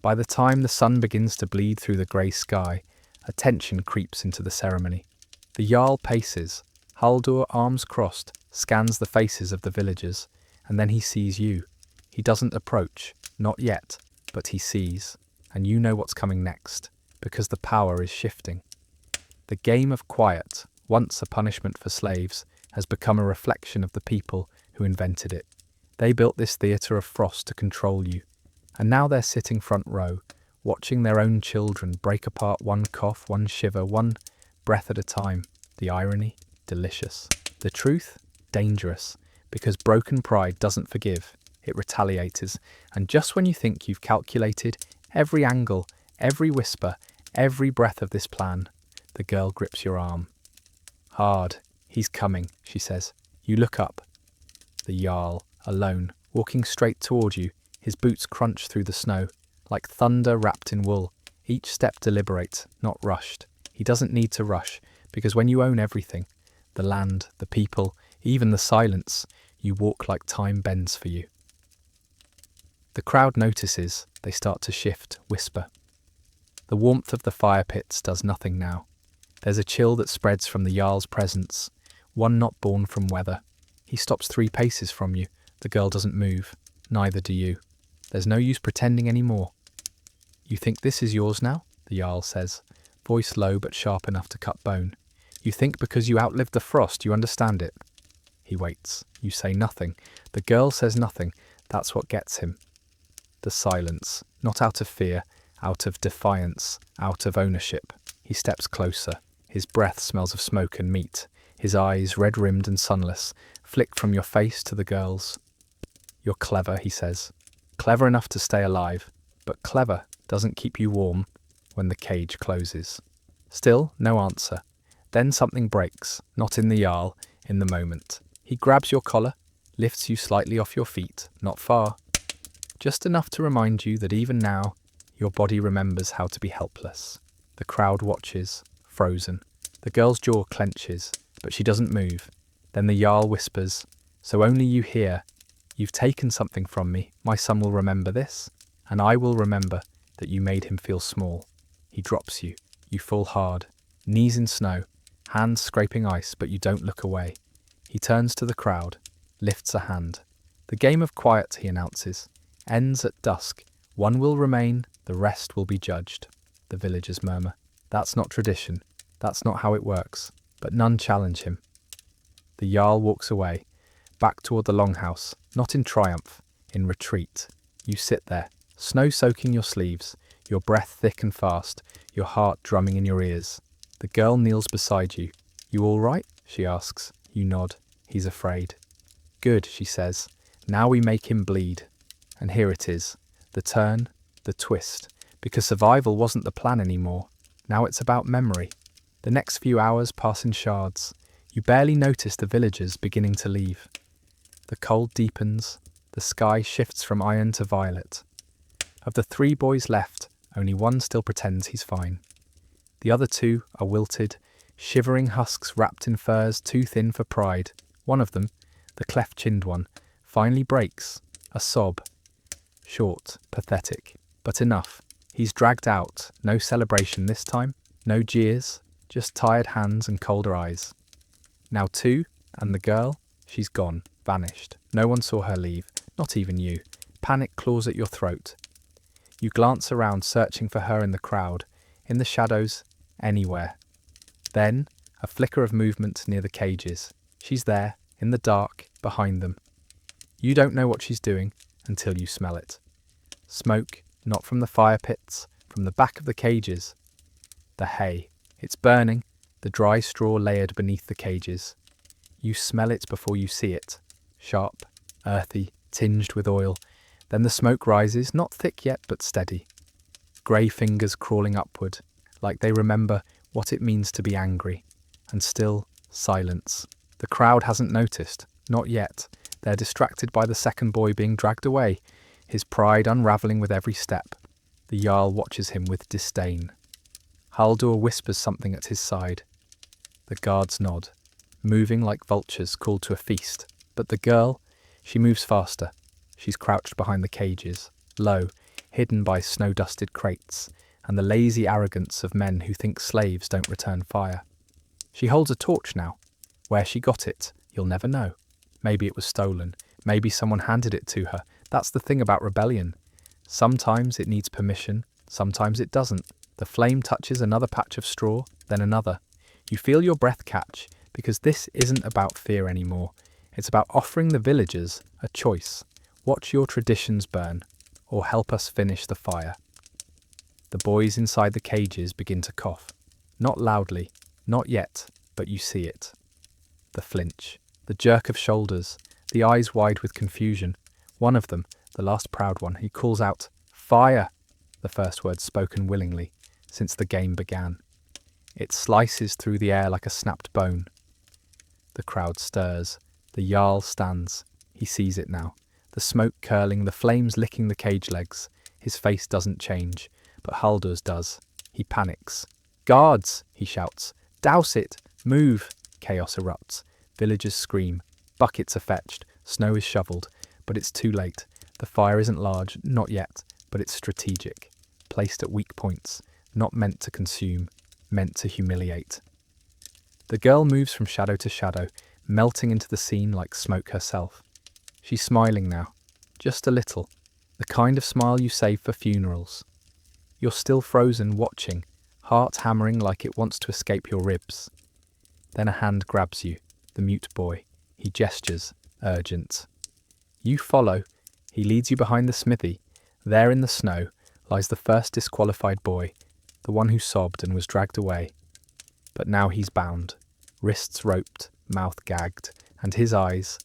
By the time the sun begins to bleed through the grey sky, a tension creeps into the ceremony. The Jarl paces. Haldur, arms crossed, scans the faces of the villagers, and then he sees you. He doesn't approach, not yet, but he sees, and you know what's coming next, because the power is shifting. The game of quiet, once a punishment for slaves, has become a reflection of the people who invented it. They built this theatre of frost to control you, and now they're sitting front row, watching their own children break apart, one cough, one shiver, one breath at a time. The irony, delicious. The truth, dangerous, because broken pride doesn't forgive, it retaliates, and just when you think you've calculated every angle, every whisper, every breath of this plan, the girl grips your arm. Hard. He's coming, she says. You look up. The Jarl, alone, walking straight toward you, his boots crunch through the snow, like thunder wrapped in wool, each step deliberate, not rushed. He doesn't need to rush, because when you own everything, the land, the people, even the silence, you walk like time bends for you. The crowd notices, they start to shift, whisper. The warmth of the fire pits does nothing now. There's a chill that spreads from the Jarl's presence, one not born from weather. He stops 3 paces from you. The girl doesn't move, neither do you. There's no use pretending anymore. You think this is yours now? The Jarl says, voice low but sharp enough to cut bone. You think because you outlived the frost you understand it. He waits. You say nothing. The girl says nothing. That's what gets him. The silence, not out of fear, out of defiance, out of ownership. He steps closer. His breath smells of smoke and meat. His eyes, red-rimmed and sunless, flick from your face to the girl's. You're clever, he says. Clever enough to stay alive, but clever doesn't keep you warm when the cage closes. Still, no answer. Then something breaks, not in the Jarl, in the moment. He grabs your collar, lifts you slightly off your feet, not far. Just enough to remind you that even now, your body remembers how to be helpless. The crowd watches, frozen. The girl's jaw clenches, but she doesn't move. Then the Jarl whispers, so only you hear, you've taken something from me, my son will remember this, and I will remember that you made him feel small. He drops you, you fall hard, knees in snow, hands scraping ice, but you don't look away. He turns to the crowd, lifts a hand. The game of quiet, he announces, ends at dusk. One will remain, the rest will be judged. The villagers murmur. That's not tradition. That's not how it works. But none challenge him. The Jarl walks away, back toward the longhouse, not in triumph, in retreat. You sit there, snow soaking your sleeves, your breath thick and fast, your heart drumming in your ears. The girl kneels beside you. You all right? She asks. You nod. He's afraid. Good, she says. Now we make him bleed. And here it is. The turn, the twist. Because survival wasn't the plan anymore. Now it's about memory. The next few hours pass in shards. You barely notice the villagers beginning to leave. The cold deepens. The sky shifts from iron to violet. Of the 3 boys left, only one still pretends he's fine. The other 2 are wilted, shivering husks wrapped in furs too thin for pride. One of them, the cleft-chinned one, finally breaks, a sob. Short, pathetic, but enough. He's dragged out, no celebration this time, no jeers, just tired hands and colder eyes. Now 2, and the girl, she's gone, vanished. No one saw her leave, not even you. Panic claws at your throat. You glance around, searching for her in the crowd, in the shadows, anywhere. Then, a flicker of movement near the cages. She's there, in the dark, behind them. You don't know what she's doing until you smell it. Smoke, not from the fire pits, from the back of the cages. The hay. It's burning, the dry straw layered beneath the cages. You smell it before you see it. Sharp, earthy, tinged with oil. Then the smoke rises, not thick yet, but steady. Grey fingers crawling upward, like they remember what it means to be angry. And still, silence. The crowd hasn't noticed, not yet. They're distracted by the second boy being dragged away, his pride unravelling with every step. The Jarl watches him with disdain. Haldur whispers something at his side. The guards nod, moving like vultures called to a feast. But the girl, she moves faster. She's crouched behind the cages, low, hidden by snow-dusted crates, and the lazy arrogance of men who think slaves don't return fire. She holds a torch now. Where she got it, you'll never know. Maybe it was stolen. Maybe someone handed it to her. That's the thing about rebellion. Sometimes it needs permission, sometimes it doesn't. The flame touches another patch of straw, then another. You feel your breath catch, because this isn't about fear anymore. It's about offering the villagers a choice. Watch your traditions burn, or help us finish the fire. The boys inside the cages begin to cough. Not loudly, not yet, but you see it. The flinch, the jerk of shoulders, the eyes wide with confusion. One of them, the last proud one, he calls out, "Fire!" the first word spoken willingly, since the game began. It slices through the air like a snapped bone. The crowd stirs. The Jarl stands. He sees it now. The smoke curling, the flames licking the cage legs. His face doesn't change, but Haldur's does. He panics. "Guards!" he shouts. "Douse it! Move!" Chaos erupts. Villagers scream. Buckets are fetched. Snow is shoveled. But it's too late. The fire isn't large, not yet, but it's strategic. Placed at weak points. Not meant to consume. Meant to humiliate. The girl moves from shadow to shadow, melting into the scene like smoke herself. She's smiling now. Just a little. The kind of smile you save for funerals. You're still frozen, watching, heart hammering like it wants to escape your ribs. Then a hand grabs you, the mute boy. He gestures, urgent. You follow. He leads you behind the smithy. There in the snow lies the first disqualified boy, the one who sobbed and was dragged away. But now he's bound, wrists roped, mouth gagged, and his eyes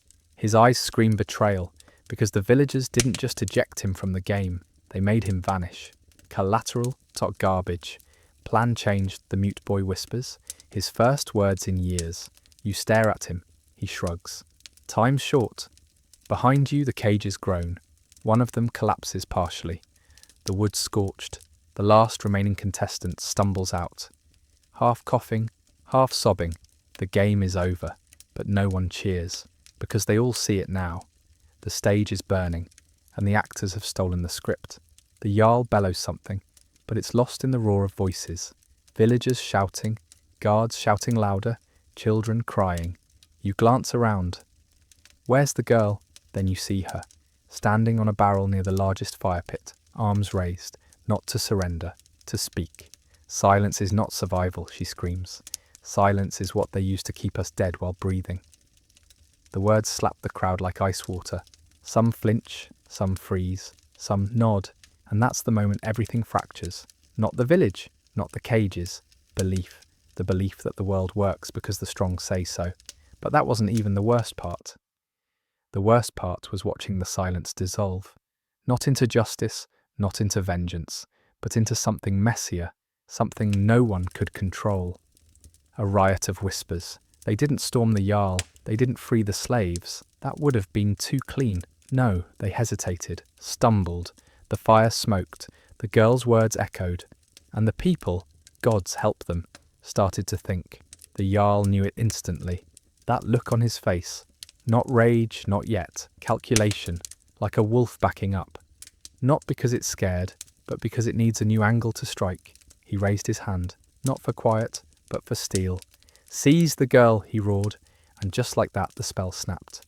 scream betrayal, because the villagers didn't just eject him from the game, they made him vanish. Collateral, tot garbage. Plan changed, the mute boy whispers, his first words in years. You stare at him, he shrugs. Time's short. Behind you the cages groan. One of them collapses partially. The wood scorched. The last remaining contestant stumbles out. Half coughing, half sobbing, the game is over, but no one cheers, because they all see it now. The stage is burning, and the actors have stolen the script. The Jarl bellows something, but it's lost in the roar of voices. Villagers shouting, guards shouting louder, children crying. You glance around. Where's the girl? Then you see her, standing on a barrel near the largest fire pit, arms raised, not to surrender, to speak. Silence is not survival, she screams. Silence is what they use to keep us dead while breathing. The words slap the crowd like ice water. Some flinch, some freeze, some nod, and that's the moment everything fractures. Not the village, not the cages. Belief. The belief that the world works because the strong say so. But that wasn't even the worst part. The worst part was watching the silence dissolve. Not into justice, not into vengeance, but into something messier, something no one could control. A riot of whispers. They didn't storm the Jarl, they didn't free the slaves. That would have been too clean. No, they hesitated, stumbled. The fire smoked, the girl's words echoed. And the people, gods help them, started to think. The Jarl knew it instantly. That look on his face, Not rage, not yet. Calculation, like a wolf backing up. Not because it's scared, but because it needs a new angle to strike. He raised his hand, not for quiet, but for steel. "Seize the girl," he roared, and just like that the spell snapped.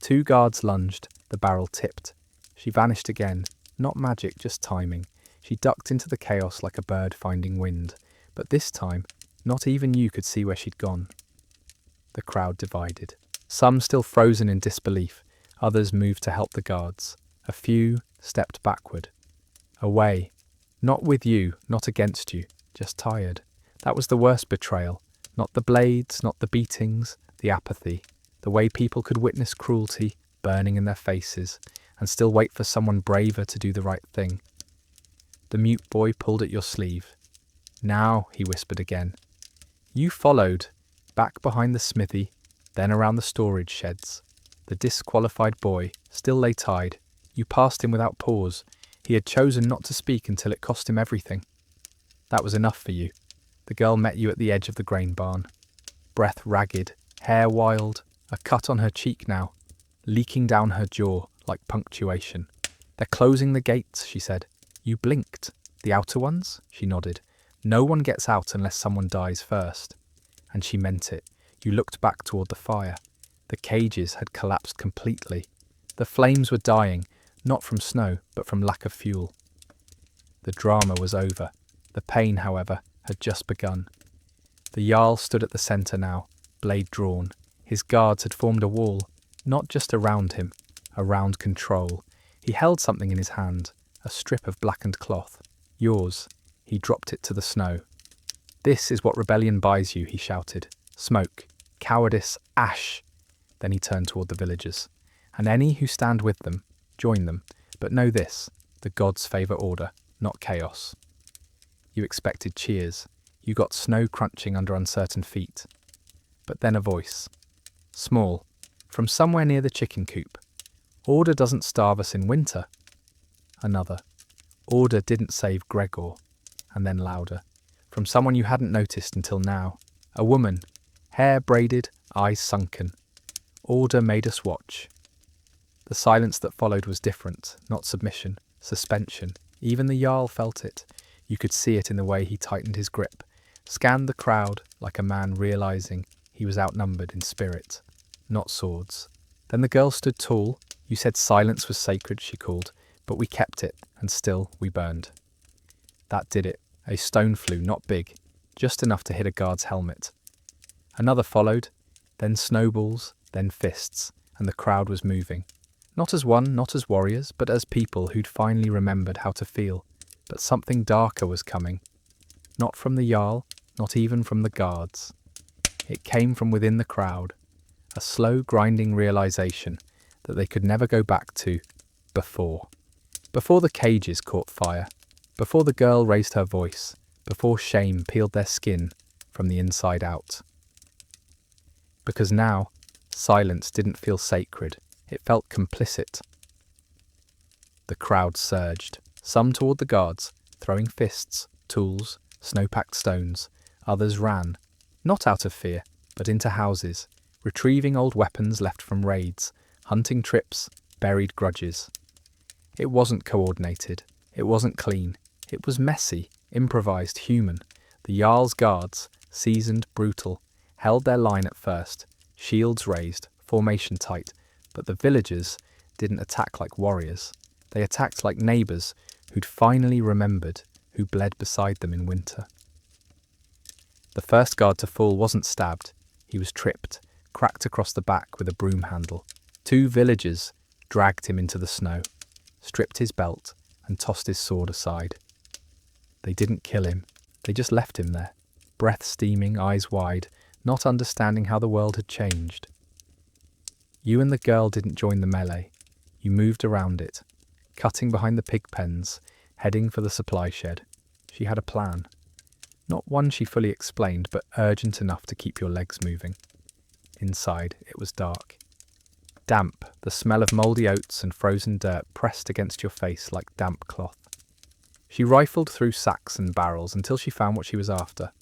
2 guards lunged, the barrel tipped. She vanished again, not magic, just timing. She ducked into the chaos like a bird finding wind, but this time, not even you could see where she'd gone. The crowd divided. Some still frozen in disbelief, others moved to help the guards. A few stepped backward. Away. Not with you, not against you, just tired. That was the worst betrayal. Not the blades, not the beatings, the apathy. The way people could witness cruelty burning in their faces and still wait for someone braver to do the right thing. The mute boy pulled at your sleeve. "Now," he whispered again. You followed, back behind the smithy, then around the storage sheds. The disqualified boy still lay tied. You passed him without pause. He had chosen not to speak until it cost him everything. That was enough for you. The girl met you at the edge of the grain barn. Breath ragged, hair wild, a cut on her cheek now, leaking down her jaw like punctuation. "They're closing the gates," she said. You blinked. "The outer ones?" She nodded. "No one gets out unless someone dies first." And she meant it. You looked back toward the fire. The cages had collapsed completely. The flames were dying, not from snow, but from lack of fuel. The drama was over. The pain, however, had just begun. The Jarl stood at the centre now, blade drawn. His guards had formed a wall, not just around him, around control. He held something in his hand, a strip of blackened cloth. "Yours." He dropped it to the snow. "This is what rebellion buys you," he shouted. "Smoke, cowardice, ash." Then he turned toward the villagers. "And any who stand with them, join them. But know this, the gods favour order, not chaos." You expected cheers. You got snow crunching under uncertain feet. But then a voice. Small, from somewhere near the chicken coop. "Order doesn't starve us in winter." Another. "Order didn't save Gregor." And then louder. From someone you hadn't noticed until now. A woman, hair braided, eyes sunken. "Order made us watch." The silence that followed was different, not submission, suspension. Even the Jarl felt it. You could see it in the way he tightened his grip, scanned the crowd like a man realizing he was outnumbered in spirit, not swords. Then the girl stood tall. You said silence was sacred, she called, but we kept it, and still we burned. That did it. A stone flew, not big, just enough to hit a guard's helmet. Another followed, then snowballs, then fists, and the crowd was moving. Not as one, not as warriors, but as people who'd finally remembered how to feel. But something darker was coming. Not from the Jarl, not even from the guards. It came from within the crowd. A slow, grinding realization that they could never go back to before. Before the cages caught fire. Before the girl raised her voice. Before shame peeled their skin from the inside out. Because now, silence didn't feel sacred. It felt complicit. The crowd surged, some toward the guards, throwing fists, tools, snow-packed stones. Others ran, not out of fear, but into houses, retrieving old weapons left from raids, hunting trips, buried grudges. It wasn't coordinated. It wasn't clean. It was messy, improvised, human. The Jarl's guards, seasoned, brutal, held their line at first, shields raised, formation tight, but the villagers didn't attack like warriors. They attacked like neighbours who'd finally remembered, who bled beside them in winter. The first guard to fall wasn't stabbed. He was tripped, cracked across the back with a broom handle. 2 villagers dragged him into the snow, stripped his belt, and tossed his sword aside. They didn't kill him. They just left him there, breath steaming, eyes wide, not understanding how the world had changed. You and the girl didn't join the melee. You moved around it, cutting behind the pig pens, heading for the supply shed. She had a plan. Not one she fully explained, but urgent enough to keep your legs moving. Inside, it was dark. Damp, the smell of mouldy oats and frozen dirt pressed against your face like damp cloth. She rifled through sacks and barrels until she found what she was after.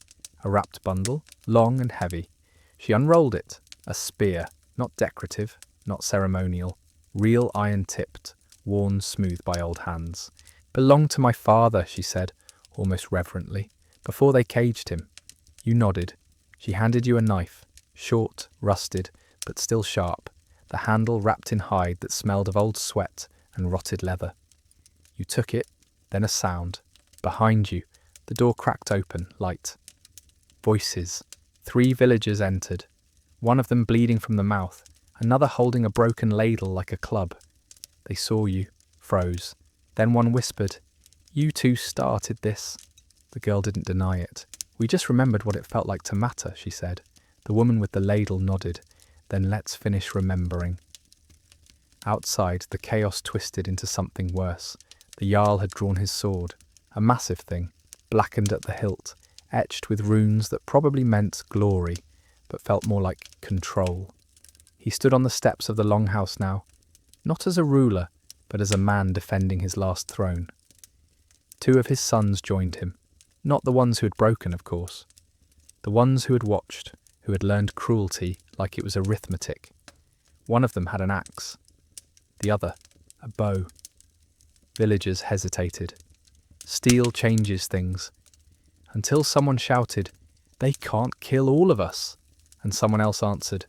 A wrapped bundle, long and heavy. She unrolled it. A spear, Not decorative, not ceremonial, real iron-tipped, worn smooth by old hands. "Belonged to my father," she said, almost reverently, "before they caged him." You nodded. She handed you a knife, short, rusted, but still sharp, the handle wrapped in hide that smelled of old sweat and rotted leather. You took it, then a sound. Behind you, the door cracked open, light. Voices. 3 villagers entered, one of them bleeding from the mouth, another holding a broken ladle like a club. They saw you, froze. Then one whispered, "You two started this." The girl didn't deny it. "We just remembered what it felt like to matter," she said. The woman with the ladle nodded. "Then let's finish remembering." Outside, the chaos twisted into something worse. The Jarl had drawn his sword, a massive thing, blackened at the hilt, etched with runes that probably meant glory, but felt more like control. He stood on the steps of the longhouse now, not as a ruler, but as a man defending his last throne. 2 of his sons joined him, not the ones who had broken, of course. The ones who had watched, who had learned cruelty like it was arithmetic. One of them had an axe, the other a bow. Villagers hesitated. Steel changes things. Until someone shouted, "They can't kill all of us," and someone else answered,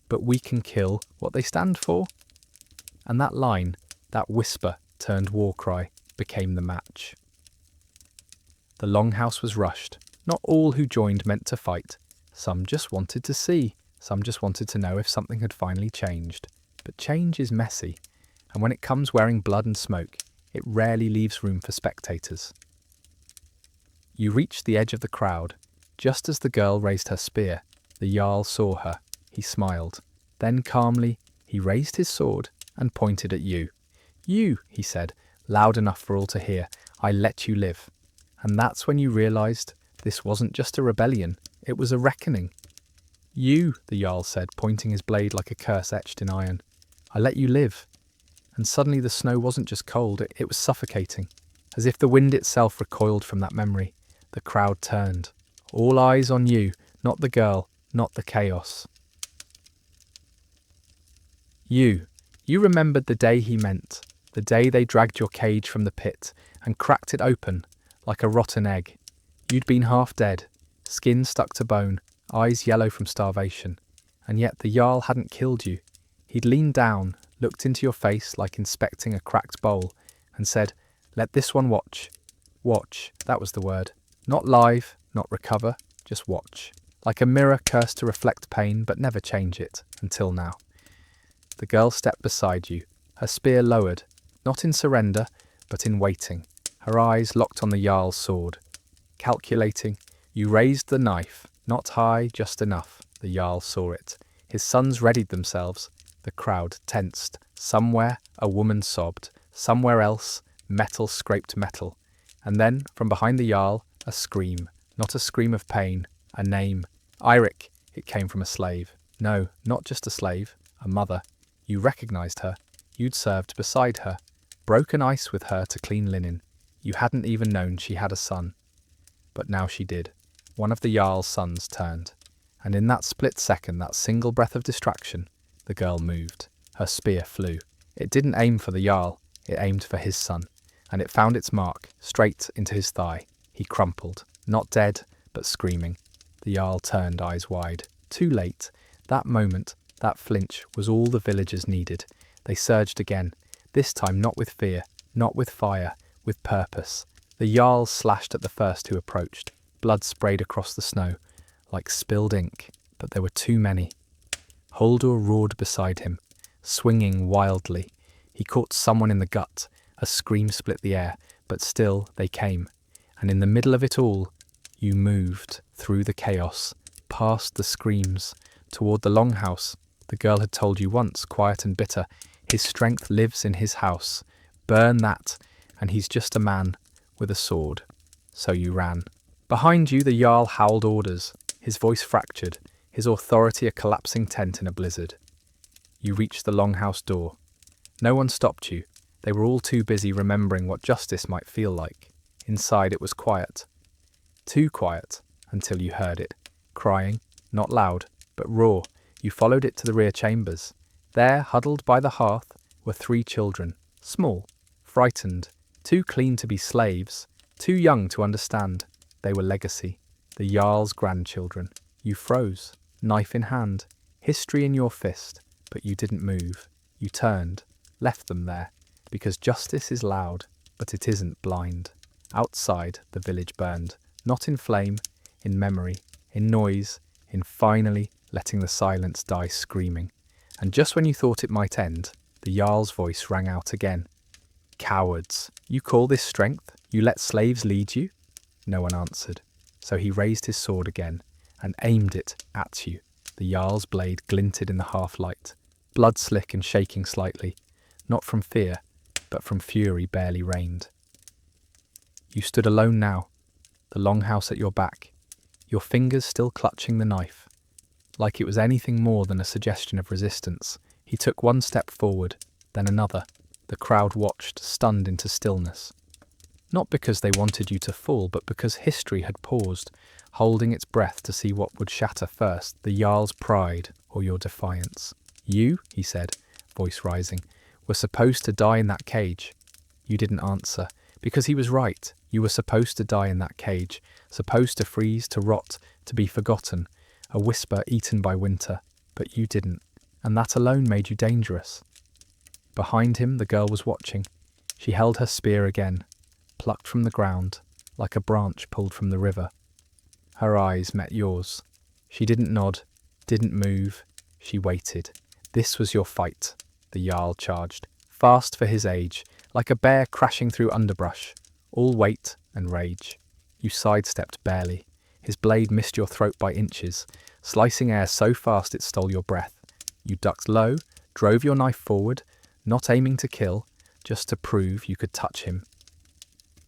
"But we can kill what they stand for." And that line, that whisper turned war cry, became the match. The longhouse was rushed. Not all who joined meant to fight. Some just wanted to see. Some just wanted to know if something had finally changed. But change is messy, and when it comes wearing blood and smoke, it rarely leaves room for spectators. You reached the edge of the crowd. Just as the girl raised her spear, the Jarl saw her. He smiled. Then calmly, he raised his sword and pointed at you. "You," he said, loud enough for all to hear, "I let you live." And that's when you realized this wasn't just a rebellion, it was a reckoning. "You," the Jarl said, pointing his blade like a curse etched in iron. "I let you live." And suddenly the snow wasn't just cold, it was suffocating. As if the wind itself recoiled from that memory, the crowd turned. All eyes on you, not the girl, not the chaos. You remembered the day he meant, the day they dragged your cage from the pit and cracked it open like a rotten egg. You'd been half dead, skin stuck to bone, eyes yellow from starvation. And yet the Jarl hadn't killed you. He'd leaned down, looked into your face like inspecting a cracked bowl, and said, "Let this one watch." Watch, that was the word. Not live, not recover, just watch. Like a mirror cursed to reflect pain but never change it, until now. The girl stepped beside you, her spear lowered, not in surrender, but in waiting, her eyes locked on the Jarl's sword. Calculating, you raised the knife, not high, just enough. The Jarl saw it. His sons readied themselves. The crowd tensed. Somewhere, a woman sobbed. Somewhere else, metal scraped metal. And then, from behind the Jarl, a scream. Not a scream of pain, a name. Eirik. It came from a slave. No, not just a slave, a mother. You recognized her. You'd served beside her. Broken ice with her to clean linen. You hadn't even known she had a son. But now she did. One of the Jarl's sons turned. And in that split second, that single breath of distraction, the girl moved. Her spear flew. It didn't aim for the Jarl. It aimed for his son. And it found its mark, straight into his thigh. He crumpled. Not dead, but screaming. The Jarl turned, eyes wide. Too late. That moment, that flinch, was all the villagers needed. They surged again. This time not with fear, not with fire, with purpose. The Jarl slashed at the first who approached. Blood sprayed across the snow, like spilled ink, but there were too many. Holdur roared beside him, swinging wildly. He caught someone in the gut. A scream split the air, but still they came. And in the middle of it all, you moved through the chaos, past the screams, toward the longhouse. The girl had told you once, quiet and bitter, his strength lives in his house. Burn that, and he's just a man with a sword. So you ran. Behind you, the Jarl howled orders, his voice fractured, his authority a collapsing tent in a blizzard. You reached the longhouse door. No one stopped you. They were all too busy remembering what justice might feel like. Inside it was quiet. Too quiet, until you heard it. Crying, not loud, but raw. You followed it to the rear chambers. There, huddled by the hearth, were 3 children, small, frightened, too clean to be slaves, too young to understand. They were legacy, the Jarl's grandchildren. You froze, knife in hand, history in your fist, but you didn't move. You turned, left them there, because justice is loud, but it isn't blind. Outside, the village burned, not in flame, in memory, in noise, in finally letting the silence die screaming. And just when you thought it might end, the Jarl's voice rang out again. Cowards! You call this strength? You let slaves lead you? No one answered, so he raised his sword again and aimed it at you. The Jarl's blade glinted in the half-light, blood slick and shaking slightly, not from fear, but from fury barely reigned. You stood alone now, the longhouse at your back, your fingers still clutching the knife. Like it was anything more than a suggestion of resistance, he took one step forward, then another. The crowd watched, stunned into stillness. Not because they wanted you to fall, but because history had paused, holding its breath to see what would shatter first, the Jarl's pride or your defiance. You, he said, voice rising, were supposed to die in that cage. You didn't answer, because he was right. You were supposed to die in that cage, supposed to freeze, to rot, to be forgotten, a whisper eaten by winter, but you didn't, and that alone made you dangerous. Behind him, the girl was watching. She held her spear again, plucked from the ground, like a branch pulled from the river. Her eyes met yours. She didn't nod, didn't move. She waited. This was your fight, the Jarl charged, fast for his age, like a bear crashing through underbrush, all weight and rage. You sidestepped barely. His blade missed your throat by inches, slicing air so fast it stole your breath. You ducked low, drove your knife forward, not aiming to kill, just to prove you could touch him.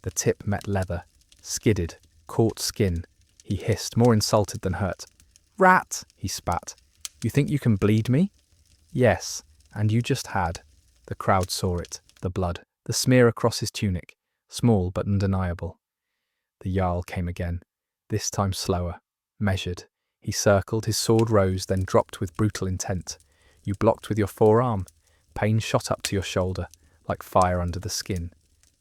The tip met leather, skidded, caught skin. He hissed, more insulted than hurt. Rat, he spat. You think you can bleed me? Yes, and you just had. The crowd saw it, the blood, the smear across his tunic, small but undeniable. The Jarl came again, this time slower, measured. He circled, his sword rose, then dropped with brutal intent. You blocked with your forearm. Pain shot up to your shoulder, like fire under the skin.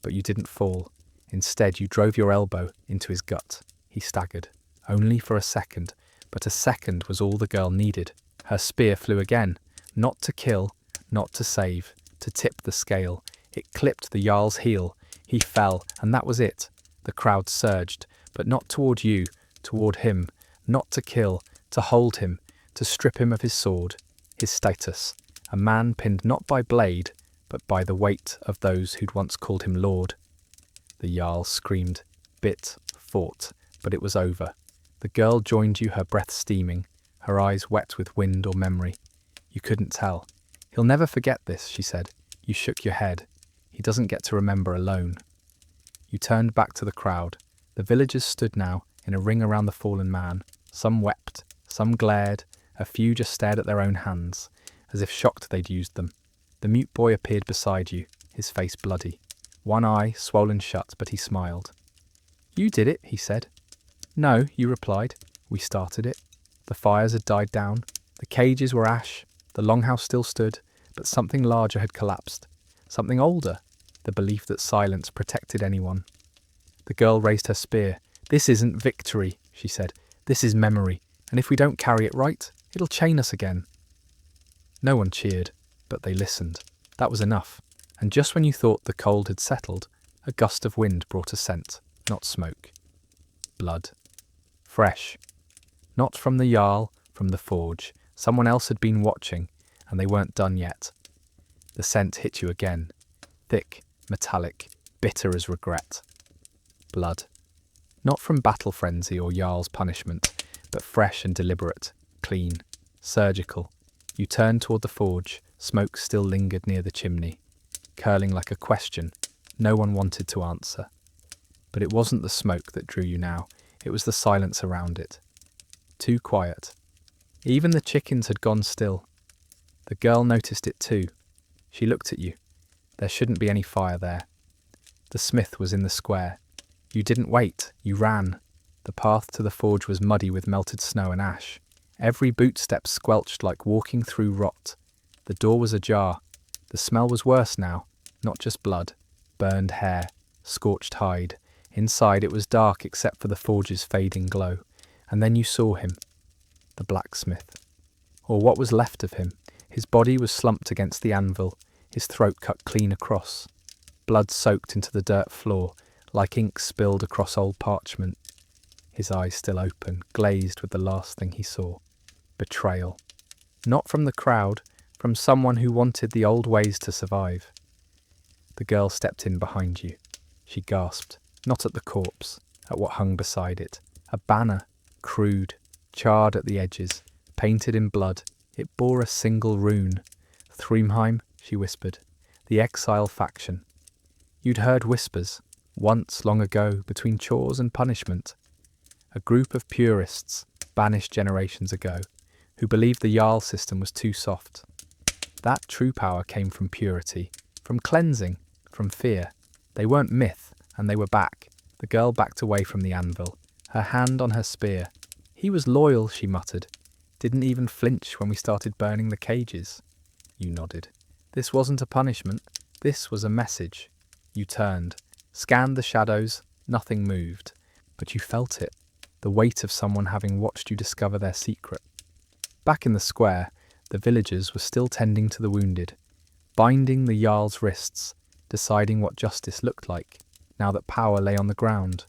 But you didn't fall. Instead, you drove your elbow into his gut. He staggered, only for a second, but a second was all the girl needed. Her spear flew again, not to kill, not to save, to tip the scale. It clipped the Jarl's heel. He fell, and that was it. The crowd surged, but not toward you, toward him, not to kill, to hold him, to strip him of his sword, his status, a man pinned not by blade, but by the weight of those who'd once called him lord. The Jarl screamed, bit, fought, but it was over. The girl joined you, her breath steaming, her eyes wet with wind or memory. You couldn't tell. He'll never forget this, she said. You shook your head. He doesn't get to remember alone. You turned back to the crowd. The villagers stood now, in a ring around the fallen man. Some wept, some glared, a few just stared at their own hands, as if shocked they'd used them. The mute boy appeared beside you, his face bloody. One eye swollen shut, but he smiled. You did it, he said. No, you replied. We started it. The fires had died down. The cages were ash. The longhouse still stood, but something larger had collapsed. Something older. The belief that silence protected anyone. The girl raised her spear. This isn't victory, she said. This is memory, and if we don't carry it right, it'll chain us again. No one cheered, but they listened. That was enough. And just when you thought the cold had settled, a gust of wind brought a scent, not smoke. Blood. Fresh. Not from the Jarl, from the forge. Someone else had been watching, and they weren't done yet. The scent hit you again. Thick, metallic, bitter as regret. Blood. Not from battle frenzy or Jarl's punishment, but fresh and deliberate, clean, surgical. You turned toward the forge, smoke still lingered near the chimney, curling like a question no one wanted to answer. But it wasn't the smoke that drew you now, it was the silence around it. Too quiet. Even the chickens had gone still. The girl noticed it too. She looked at you. There shouldn't be any fire there. The smith was in the square. You didn't wait, you ran. The path to the forge was muddy with melted snow and ash. Every bootstep squelched like walking through rot. The door was ajar. The smell was worse now, not just blood, burned hair, scorched hide. Inside it was dark except for the forge's fading glow. And then you saw him, the blacksmith. Or what was left of him. His body was slumped against the anvil, his throat cut clean across. Blood soaked into the dirt floor, like ink spilled across old parchment. His eyes still open, glazed with the last thing he saw. Betrayal. Not from the crowd, from someone who wanted the old ways to survive. The girl stepped in behind you. She gasped, not at the corpse, at what hung beside it. A banner, crude, charred at the edges, painted in blood. It bore a single rune. Thrymheim, she whispered. The exile faction. You'd heard whispers, once long ago, between chores and punishment. A group of purists, banished generations ago, who believed the Jarl system was too soft. That true power came from purity, from cleansing, from fear. They weren't myth, and they were back. The girl backed away from the anvil, her hand on her spear. He was loyal, she muttered. Didn't even flinch when we started burning the cages. You nodded. This wasn't a punishment. This was a message. You turned, scanned the shadows. Nothing moved. But you felt it. The weight of someone having watched you discover their secret. Back in the square, the villagers were still tending to the wounded, binding the Jarl's wrists, deciding what justice looked like, now that power lay on the ground.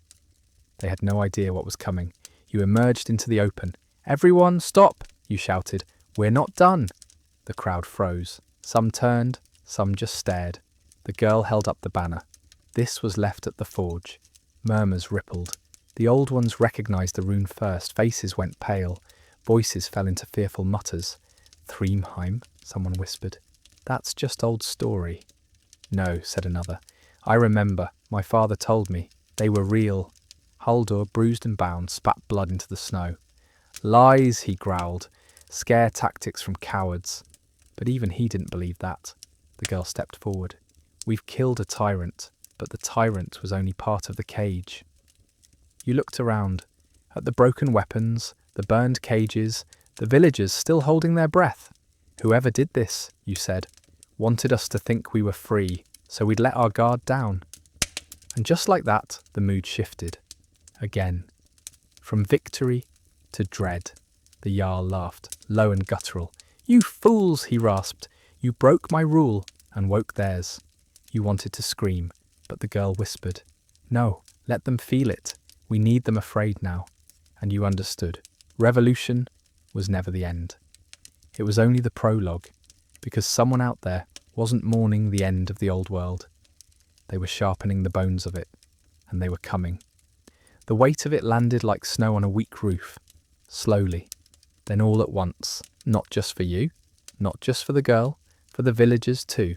They had no idea what was coming. You emerged into the open. Everyone, stop, you shouted. We're not done. The crowd froze. Some turned, some just stared. The girl held up the banner. This was left at the forge. Murmurs rippled. The old ones recognized the rune first. Faces went pale. Voices fell into fearful mutters. Thrymheim, someone whispered. That's just old story. No, said another. I remember. My father told me. They were real. Haldur, bruised and bound, spat blood into the snow. Lies, he growled. Scare tactics from cowards. But even he didn't believe that. The girl stepped forward. We've killed a tyrant, but the tyrant was only part of the cage. You looked around, at the broken weapons, the burned cages, the villagers still holding their breath. Whoever did this, you said, wanted us to think we were free, so we'd let our guard down. And just like that, the mood shifted. Again. From victory to dread. The Jarl laughed, low and guttural. You fools, he rasped. You broke my rule and woke theirs. You wanted to scream, but the girl whispered. No, let them feel it. We need them afraid now. And you understood. Revolution was never the end. It was only the prologue, because someone out there wasn't mourning the end of the old world. They were sharpening the bones of it, and they were coming. The weight of it landed like snow on a weak roof, slowly, then all at once, not just for you, not just for the girl, for the villagers too.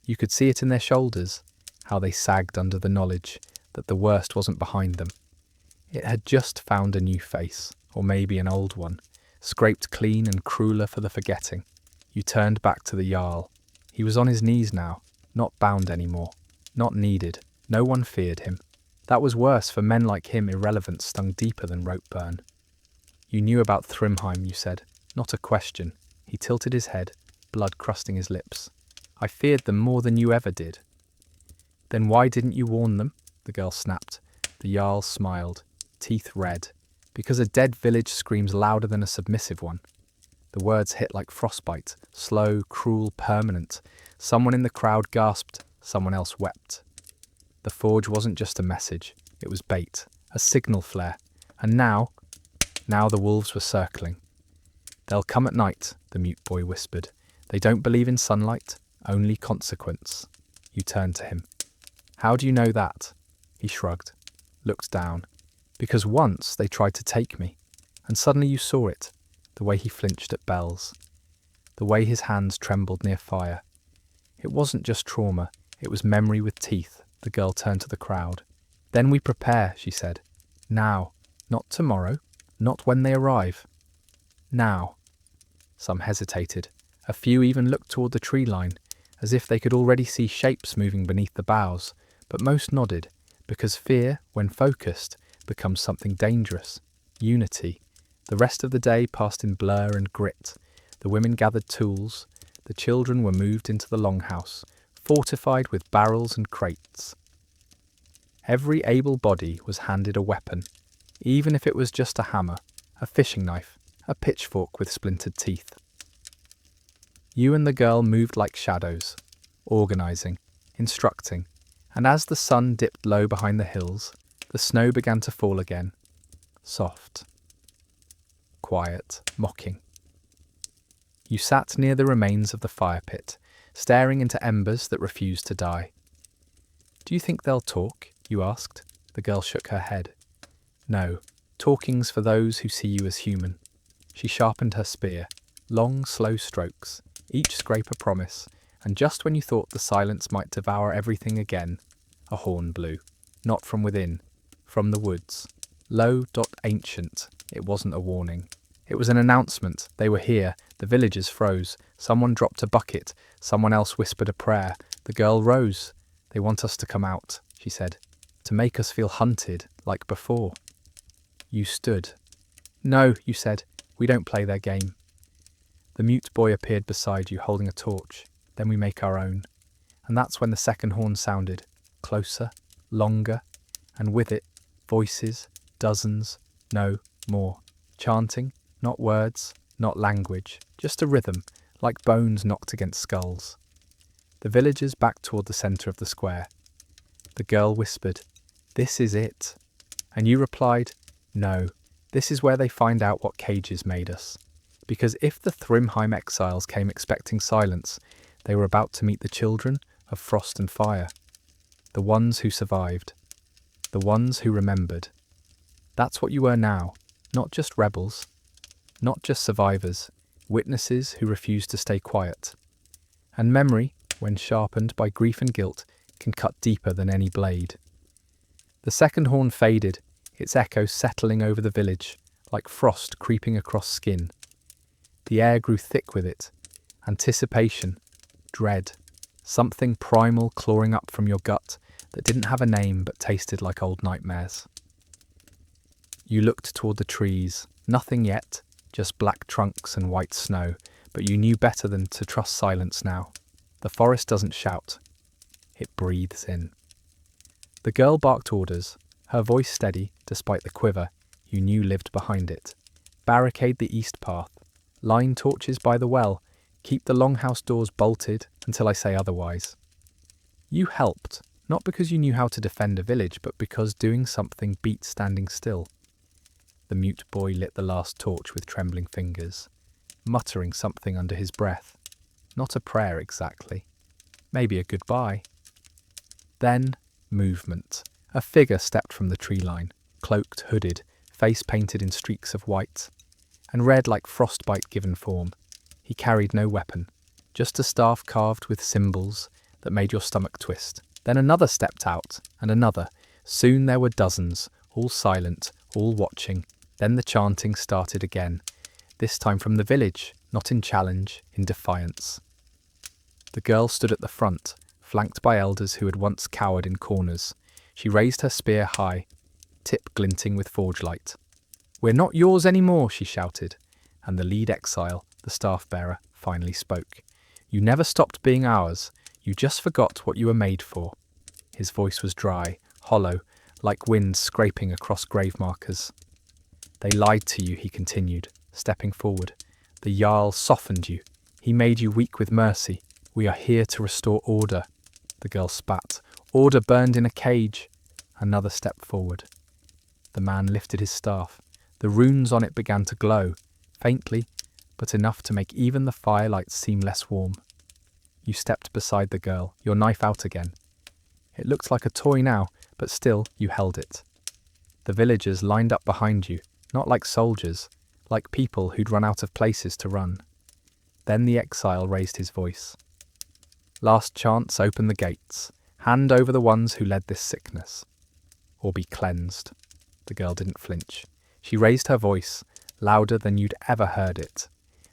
You could see it in their shoulders, how they sagged under the knowledge that the worst wasn't behind them. It had just found a new face, or maybe an old one, scraped clean and crueler for the forgetting. You turned back to the Jarl. He was on his knees now, not bound anymore, not needed. No one feared him. That was worse, for men like him irrelevance stung deeper than rope burn. You knew about Thrymheim, you said, not a question. He tilted his head, blood crusting his lips. I feared them more than you ever did. Then why didn't you warn them? The girl snapped. The Jarl smiled, teeth red. Because a dead village screams louder than a submissive one. The words hit like frostbite, slow, cruel, permanent. Someone in the crowd gasped, someone else wept. The forge wasn't just a message, it was bait, a signal flare. And now the wolves were circling. They'll come at night, the mute boy whispered. They don't believe in sunlight, only consequence. You turned to him. How do you know that? He shrugged, looked down. Because once they tried to take me, and suddenly you saw it, the way he flinched at bells, the way his hands trembled near fire. It wasn't just trauma, it was memory with teeth. The girl turned to the crowd. Then we prepare, she said. Now, not tomorrow, not when they arrive. Now. Some hesitated. A few even looked toward the tree line, as if they could already see shapes moving beneath the boughs, but most nodded, because fear, when focused, becomes something dangerous. Unity. The rest of the day passed in blur and grit. The women gathered tools. The children were moved into the longhouse, fortified with barrels and crates. Every able body was handed a weapon, even if it was just a hammer, a fishing knife, a pitchfork with splintered teeth. You and the girl moved like shadows, organising, instructing, and as the sun dipped low behind the hills, the snow began to fall again, soft, quiet, mocking. You sat near the remains of the fire pit, staring into embers that refused to die. "Do you think they'll talk?" you asked. The girl shook her head. "No, talking's for those who see you as human." She sharpened her spear, long, slow strokes, each scrape a promise, and just when you thought the silence might devour everything again, a horn blew, not from within, from the woods. Low, ancient, it wasn't a warning. It was an announcement. They were here. The villagers froze. Someone dropped a bucket. Someone else whispered a prayer. The girl rose. "They want us to come out," she said, "to make us feel hunted, like before." You stood. "No," you said, "we don't play their game." The mute boy appeared beside you, holding a torch. "Then we make our own." And that's when the second horn sounded, closer, longer, and with it, voices, dozens, no, more, chanting, not words, not language, just a rhythm, like bones knocked against skulls. The villagers backed toward the centre of the square. The girl whispered, "This is it." And you replied, "No, this is where they find out what cages made us." Because if the Thrymheim exiles came expecting silence, they were about to meet the children of frost and fire. The ones who survived. The ones who remembered. That's what you were now, not just rebels, not just survivors, witnesses who refused to stay quiet. And memory, when sharpened by grief and guilt, can cut deeper than any blade. The second horn faded, its echo settling over the village, like frost creeping across skin. The air grew thick with it. Anticipation, dread, something primal clawing up from your gut that didn't have a name but tasted like old nightmares. You looked toward the trees, nothing yet, just black trunks and white snow, but you knew better than to trust silence now. The forest doesn't shout, it breathes in. The girl barked orders, her voice steady despite the quiver you knew lived behind it. Barricade the east path, line torches by the well, keep the longhouse doors bolted until I say otherwise. You helped, not because you knew how to defend a village, but because doing something beat standing still. The mute boy lit the last torch with trembling fingers, muttering something under his breath. Not a prayer exactly. Maybe a goodbye. Then, movement. A figure stepped from the tree line, cloaked, hooded, face painted in streaks of white, and red like frostbite given form. He carried no weapon, just a staff carved with symbols that made your stomach twist. Then another stepped out, and another. Soon there were dozens, all silent, all watching. Then the chanting started again, this time from the village, not in challenge, in defiance. The girl stood at the front, flanked by elders who had once cowered in corners. She raised her spear high, tip glinting with forge light. "We're not yours anymore," she shouted, and the lead exile, the staff-bearer, finally spoke. "You never stopped being ours. You just forgot what you were made for." His voice was dry, hollow, like wind scraping across grave markers. "They lied to you," he continued, stepping forward. "The Jarl softened you. He made you weak with mercy. We are here to restore order." The girl spat. "Order burned in a cage." Another step forward. The man lifted his staff. The runes on it began to glow, faintly, but enough to make even the firelight seem less warm. You stepped beside the girl, your knife out again. It looked like a toy now, but still you held it. The villagers lined up behind you, not like soldiers, like people who'd run out of places to run. Then the exile raised his voice. "Last chance, open the gates. Hand over the ones who led this sickness. Or be cleansed." The girl didn't flinch. She raised her voice, louder than you'd ever heard it.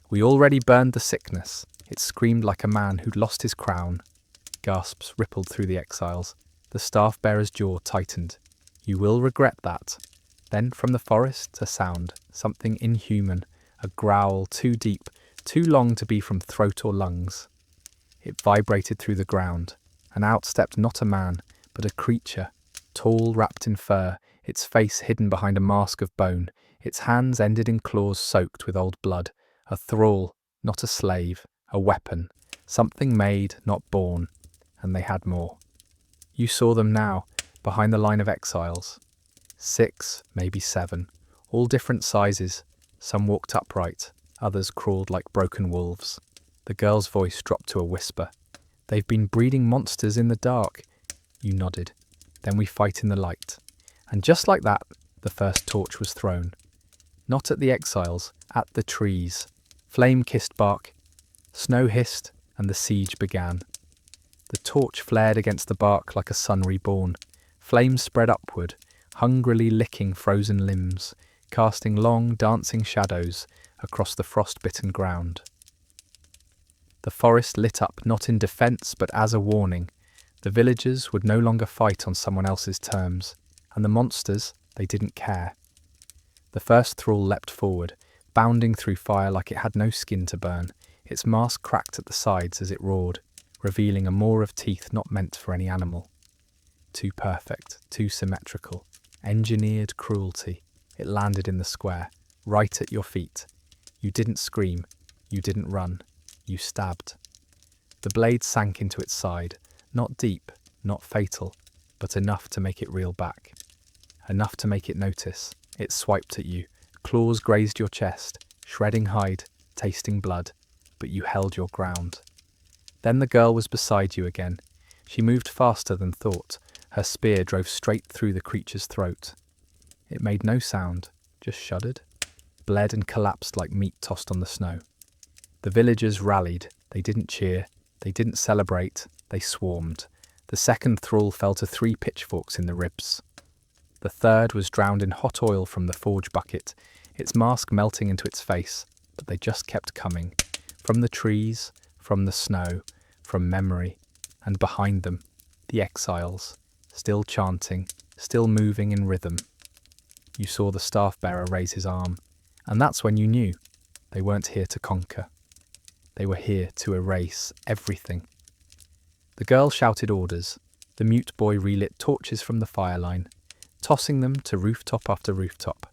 "We already burned the sickness." It screamed like a man who'd lost his crown. Gasps rippled through the exiles. The staff-bearer's jaw tightened. "You will regret that." Then from the forest a sound, something inhuman, a growl too deep, too long to be from throat or lungs. It vibrated through the ground, and out stepped not a man, but a creature, tall, wrapped in fur, its face hidden behind a mask of bone, its hands ended in claws soaked with old blood, a thrall, not a slave, a weapon, something made, not born, and they had more. You saw them now, behind the line of exiles. 6, maybe 7, all different sizes. Some walked upright, others crawled like broken wolves. The girl's voice dropped to a whisper. They've been breeding monsters in the dark. You nodded. Then we fight in the light. And just like that, the first torch was thrown. Not at the exiles, at the trees. Flame kissed bark. Snow hissed, and the siege began. The torch flared against the bark like a sun reborn. Flames spread upward, hungrily licking frozen limbs, casting long, dancing shadows across the frost-bitten ground. The forest lit up not in defence but as a warning. The villagers would no longer fight on someone else's terms, and the monsters, they didn't care. The first thrall leapt forward, bounding through fire like it had no skin to burn. Its mask cracked at the sides as it roared, revealing a maw of teeth not meant for any animal. Too perfect, too symmetrical, engineered cruelty. It landed in the square, right at your feet. You didn't scream, you didn't run, you stabbed. The blade sank into its side, not deep, not fatal, but enough to make it reel back. Enough to make it notice. It swiped at you, claws grazed your chest, shredding hide, tasting blood, but you held your ground. Then the girl was beside you again. She moved faster than thought. Her spear drove straight through the creature's throat. It made no sound, just shuddered, bled and collapsed like meat tossed on the snow. The villagers rallied. They didn't cheer, they didn't celebrate, they swarmed. The second thrall fell to 3 pitchforks in the ribs. The third was drowned in hot oil from the forge bucket, its mask melting into its face, but they just kept coming. From the trees, from the snow, from memory, and behind them, the exiles, still chanting, still moving in rhythm. You saw the staff-bearer raise his arm, and that's when you knew they weren't here to conquer. They were here to erase everything. The girl shouted orders. The mute boy relit torches from the fireline, tossing them to rooftop after rooftop.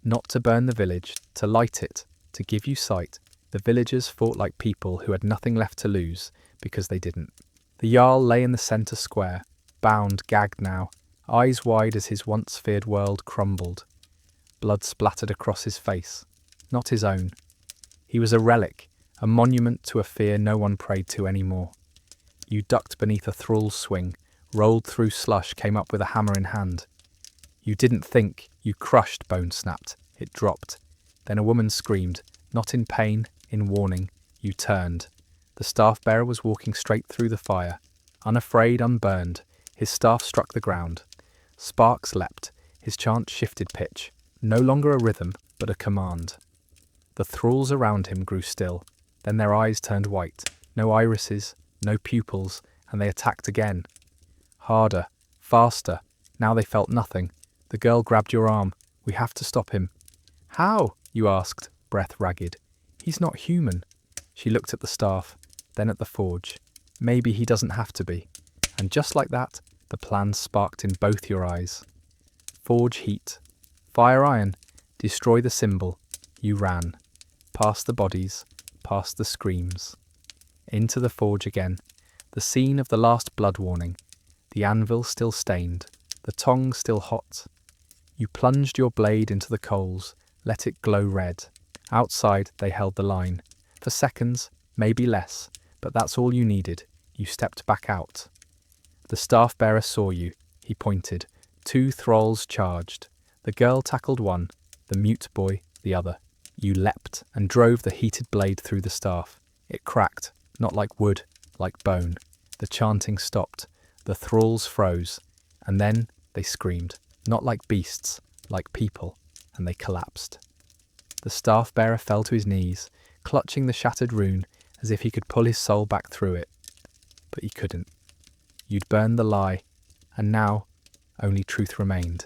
Not to burn the village, to light it, to give you sight. The villagers fought like people who had nothing left to lose, because they didn't. The Jarl lay in the centre square, bound, gagged now, eyes wide as his once feared world crumbled. Blood splattered across his face, not his own. He was a relic, a monument to a fear no one prayed to anymore. You ducked beneath a thrall's swing, rolled through slush, came up with a hammer in hand. You didn't think, you crushed, bone snapped. It dropped. Then a woman screamed, not in pain, in warning. You turned. The staff-bearer was walking straight through the fire, unafraid, unburned. His staff struck the ground. Sparks leapt. His chant shifted pitch. No longer a rhythm, but a command. The thralls around him grew still. Then their eyes turned white. No irises, no pupils, and they attacked again. Harder, faster. Now they felt nothing. The girl grabbed your arm. We have to stop him. How? You asked, breath ragged. He's not human. She looked at the staff, then at the forge. Maybe he doesn't have to be. And just like that, the plan sparked in both your eyes. Forge heat. Fire iron. Destroy the symbol. You ran. Past the bodies. Past the screams. Into the forge again. The scene of the last blood warning. The anvil still stained. The tongs still hot. You plunged your blade into the coals. Let it glow red. Outside, they held the line. For seconds, maybe less, but that's all you needed. You stepped back out. The staff-bearer saw you. He pointed. 2 thralls charged. The girl tackled one, the mute boy the other. You leapt and drove the heated blade through the staff. It cracked, not like wood, like bone. The chanting stopped. The thralls froze. And then they screamed, not like beasts, like people, and they collapsed. The staff-bearer fell to his knees, clutching the shattered rune as if he could pull his soul back through it. But he couldn't. You'd burned the lie, and now only truth remained.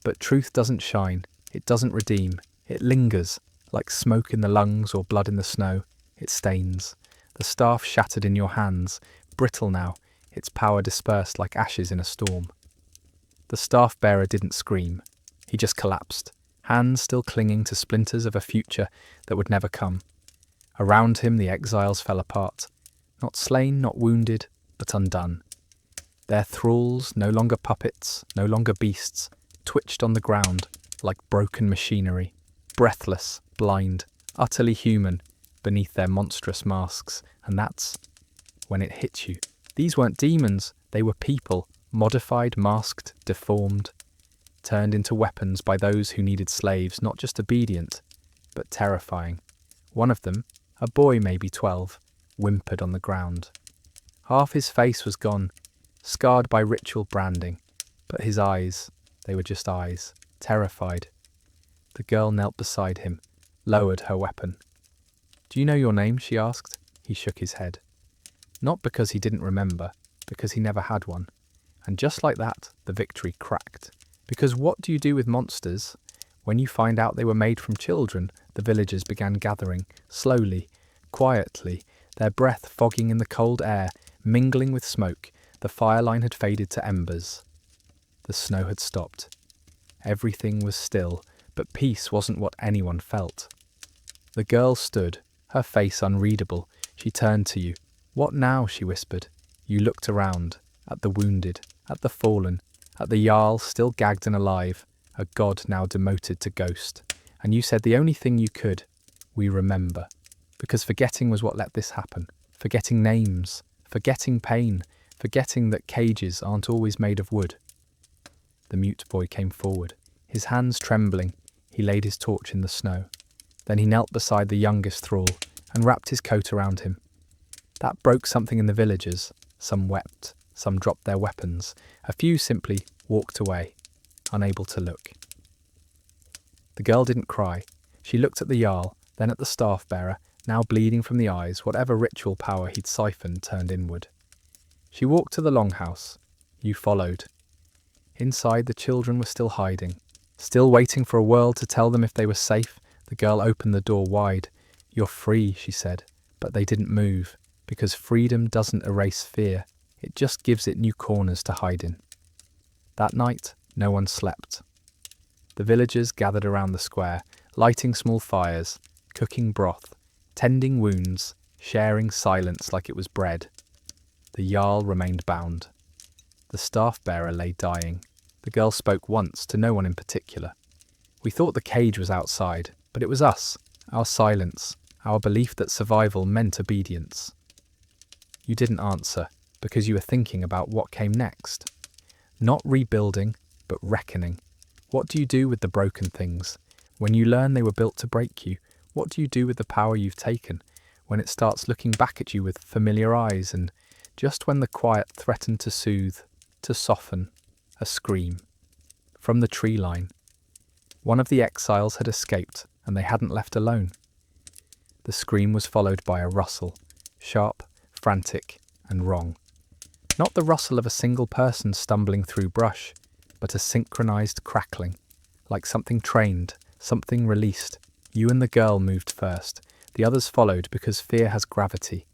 But truth doesn't shine, it doesn't redeem, it lingers, like smoke in the lungs or blood in the snow. It stains. The staff shattered in your hands, brittle now, its power dispersed like ashes in a storm. The staff bearer didn't scream. He just collapsed, hands still clinging to splinters of a future that would never come. Around him the exiles fell apart, not slain, not wounded, but undone. Their thralls, no longer puppets, no longer beasts, twitched on the ground like broken machinery, breathless, blind, utterly human, beneath their monstrous masks. And that's when it hit you. These weren't demons, they were people, modified, masked, deformed, turned into weapons by those who needed slaves, not just obedient, but terrifying. One of them, a boy maybe 12, whimpered on the ground. Half his face was gone, scarred by ritual branding, but his eyes, they were just eyes, terrified. The girl knelt beside him, lowered her weapon. "Do you know your name?" she asked. He shook his head. Not because he didn't remember, because he never had one. And just like that, the victory cracked. Because what do you do with monsters? When you find out they were made from children, the villagers began gathering, slowly, quietly, their breath fogging in the cold air, mingling with smoke. The fireline had faded to embers. The snow had stopped. Everything was still, but peace wasn't what anyone felt. The girl stood, her face unreadable. She turned to you. "What now?" she whispered. You looked around, at the wounded, at the fallen, at the Jarl still gagged and alive, a god now demoted to ghost. And you said the only thing you could, we remember. Because forgetting was what let this happen. Forgetting names, forgetting pain, forgetting that cages aren't always made of wood. The mute boy came forward, his hands trembling. He laid his torch in the snow. Then he knelt beside the youngest thrall and wrapped his coat around him. That broke something in the villagers. Some wept, some dropped their weapons. A few simply walked away, unable to look. The girl didn't cry. She looked at the Jarl, then at the staff-bearer, now bleeding from the eyes. Whatever ritual power he'd siphoned turned inward. She walked to the longhouse. You followed. Inside, the children were still hiding, still waiting for a world to tell them if they were safe. The girl opened the door wide. "You're free," she said, but they didn't move, because freedom doesn't erase fear. It just gives it new corners to hide in. That night, no one slept. The villagers gathered around the square, lighting small fires, cooking broth, tending wounds, sharing silence like it was bread. The Jarl remained bound. The staff-bearer lay dying. The girl spoke once, to no one in particular. "We thought the cage was outside, but it was us, our silence, our belief that survival meant obedience." You didn't answer, because you were thinking about what came next. Not rebuilding, but reckoning. What do you do with the broken things? When you learn they were built to break you, what do you do with the power you've taken? When it starts looking back at you with familiar eyes, and just when the quiet threatened to soothe, to soften, a scream. From the tree line. One of the exiles had escaped, and they hadn't left alone. The scream was followed by a rustle, sharp, frantic, and wrong. Not the rustle of a single person stumbling through brush, but a synchronized crackling, like something trained, something released. You and the girl moved first. The others followed because fear has gravity,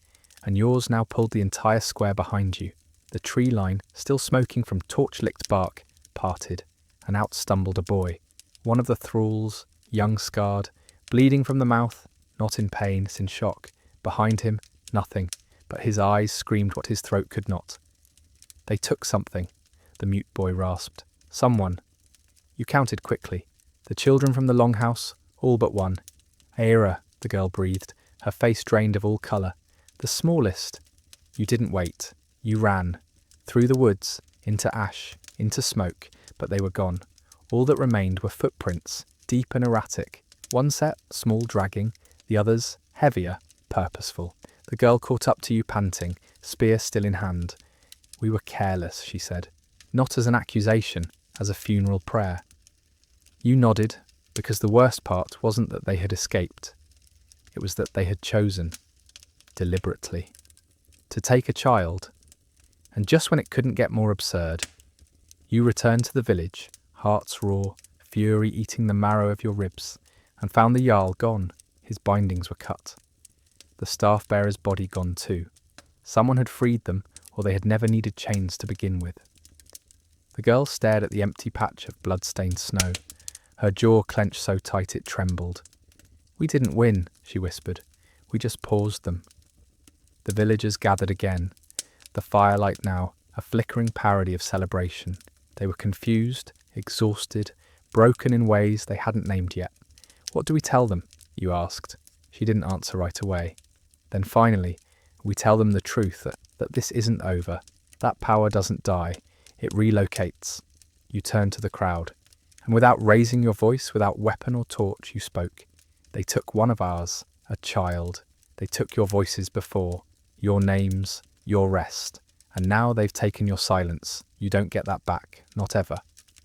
and yours now pulled the entire square behind you. The tree line, still smoking from torch-licked bark, parted, and out stumbled a boy. One of the thralls, young, scarred, bleeding from the mouth, not in pain, it's in shock. Behind him, nothing, but his eyes screamed what his throat could not. "They took something," the mute boy rasped. "Someone." You counted quickly. The children from the longhouse, all but one. "Aira," the girl breathed, her face drained of all colour. "The smallest." You didn't wait. You ran. Through the woods, into ash, into smoke, but they were gone. All that remained were footprints, deep and erratic. One set, small, dragging. The others, heavier, purposeful. The girl caught up to you panting, spear still in hand. "We were careless," she said. Not as an accusation, as a funeral prayer. You nodded, because the worst part wasn't that they had escaped. It was that they had chosen, deliberately, to take a child. And just when it couldn't get more absurd, you returned to the village, hearts raw, fury eating the marrow of your ribs, and found the Jarl gone. His bindings were cut. The staff-bearer's body gone too. Someone had freed them, or they had never needed chains to begin with. The girl stared at the empty patch of blood-stained snow, her jaw clenched so tight it trembled. "We didn't win," she whispered. "We just paused them." The villagers gathered again, the firelight now a flickering parody of celebration. They were confused, exhausted, broken in ways they hadn't named yet. "What do we tell them?" you asked. She didn't answer right away. Then finally, "We tell them the truth, that this isn't over. That power doesn't die. It relocates." You turned to the crowd, and without raising your voice, without weapon or torch, you spoke. "They took one of ours, a child. They took your voices before, your names, your rest. And now they've taken your silence. You don't get that back, not ever."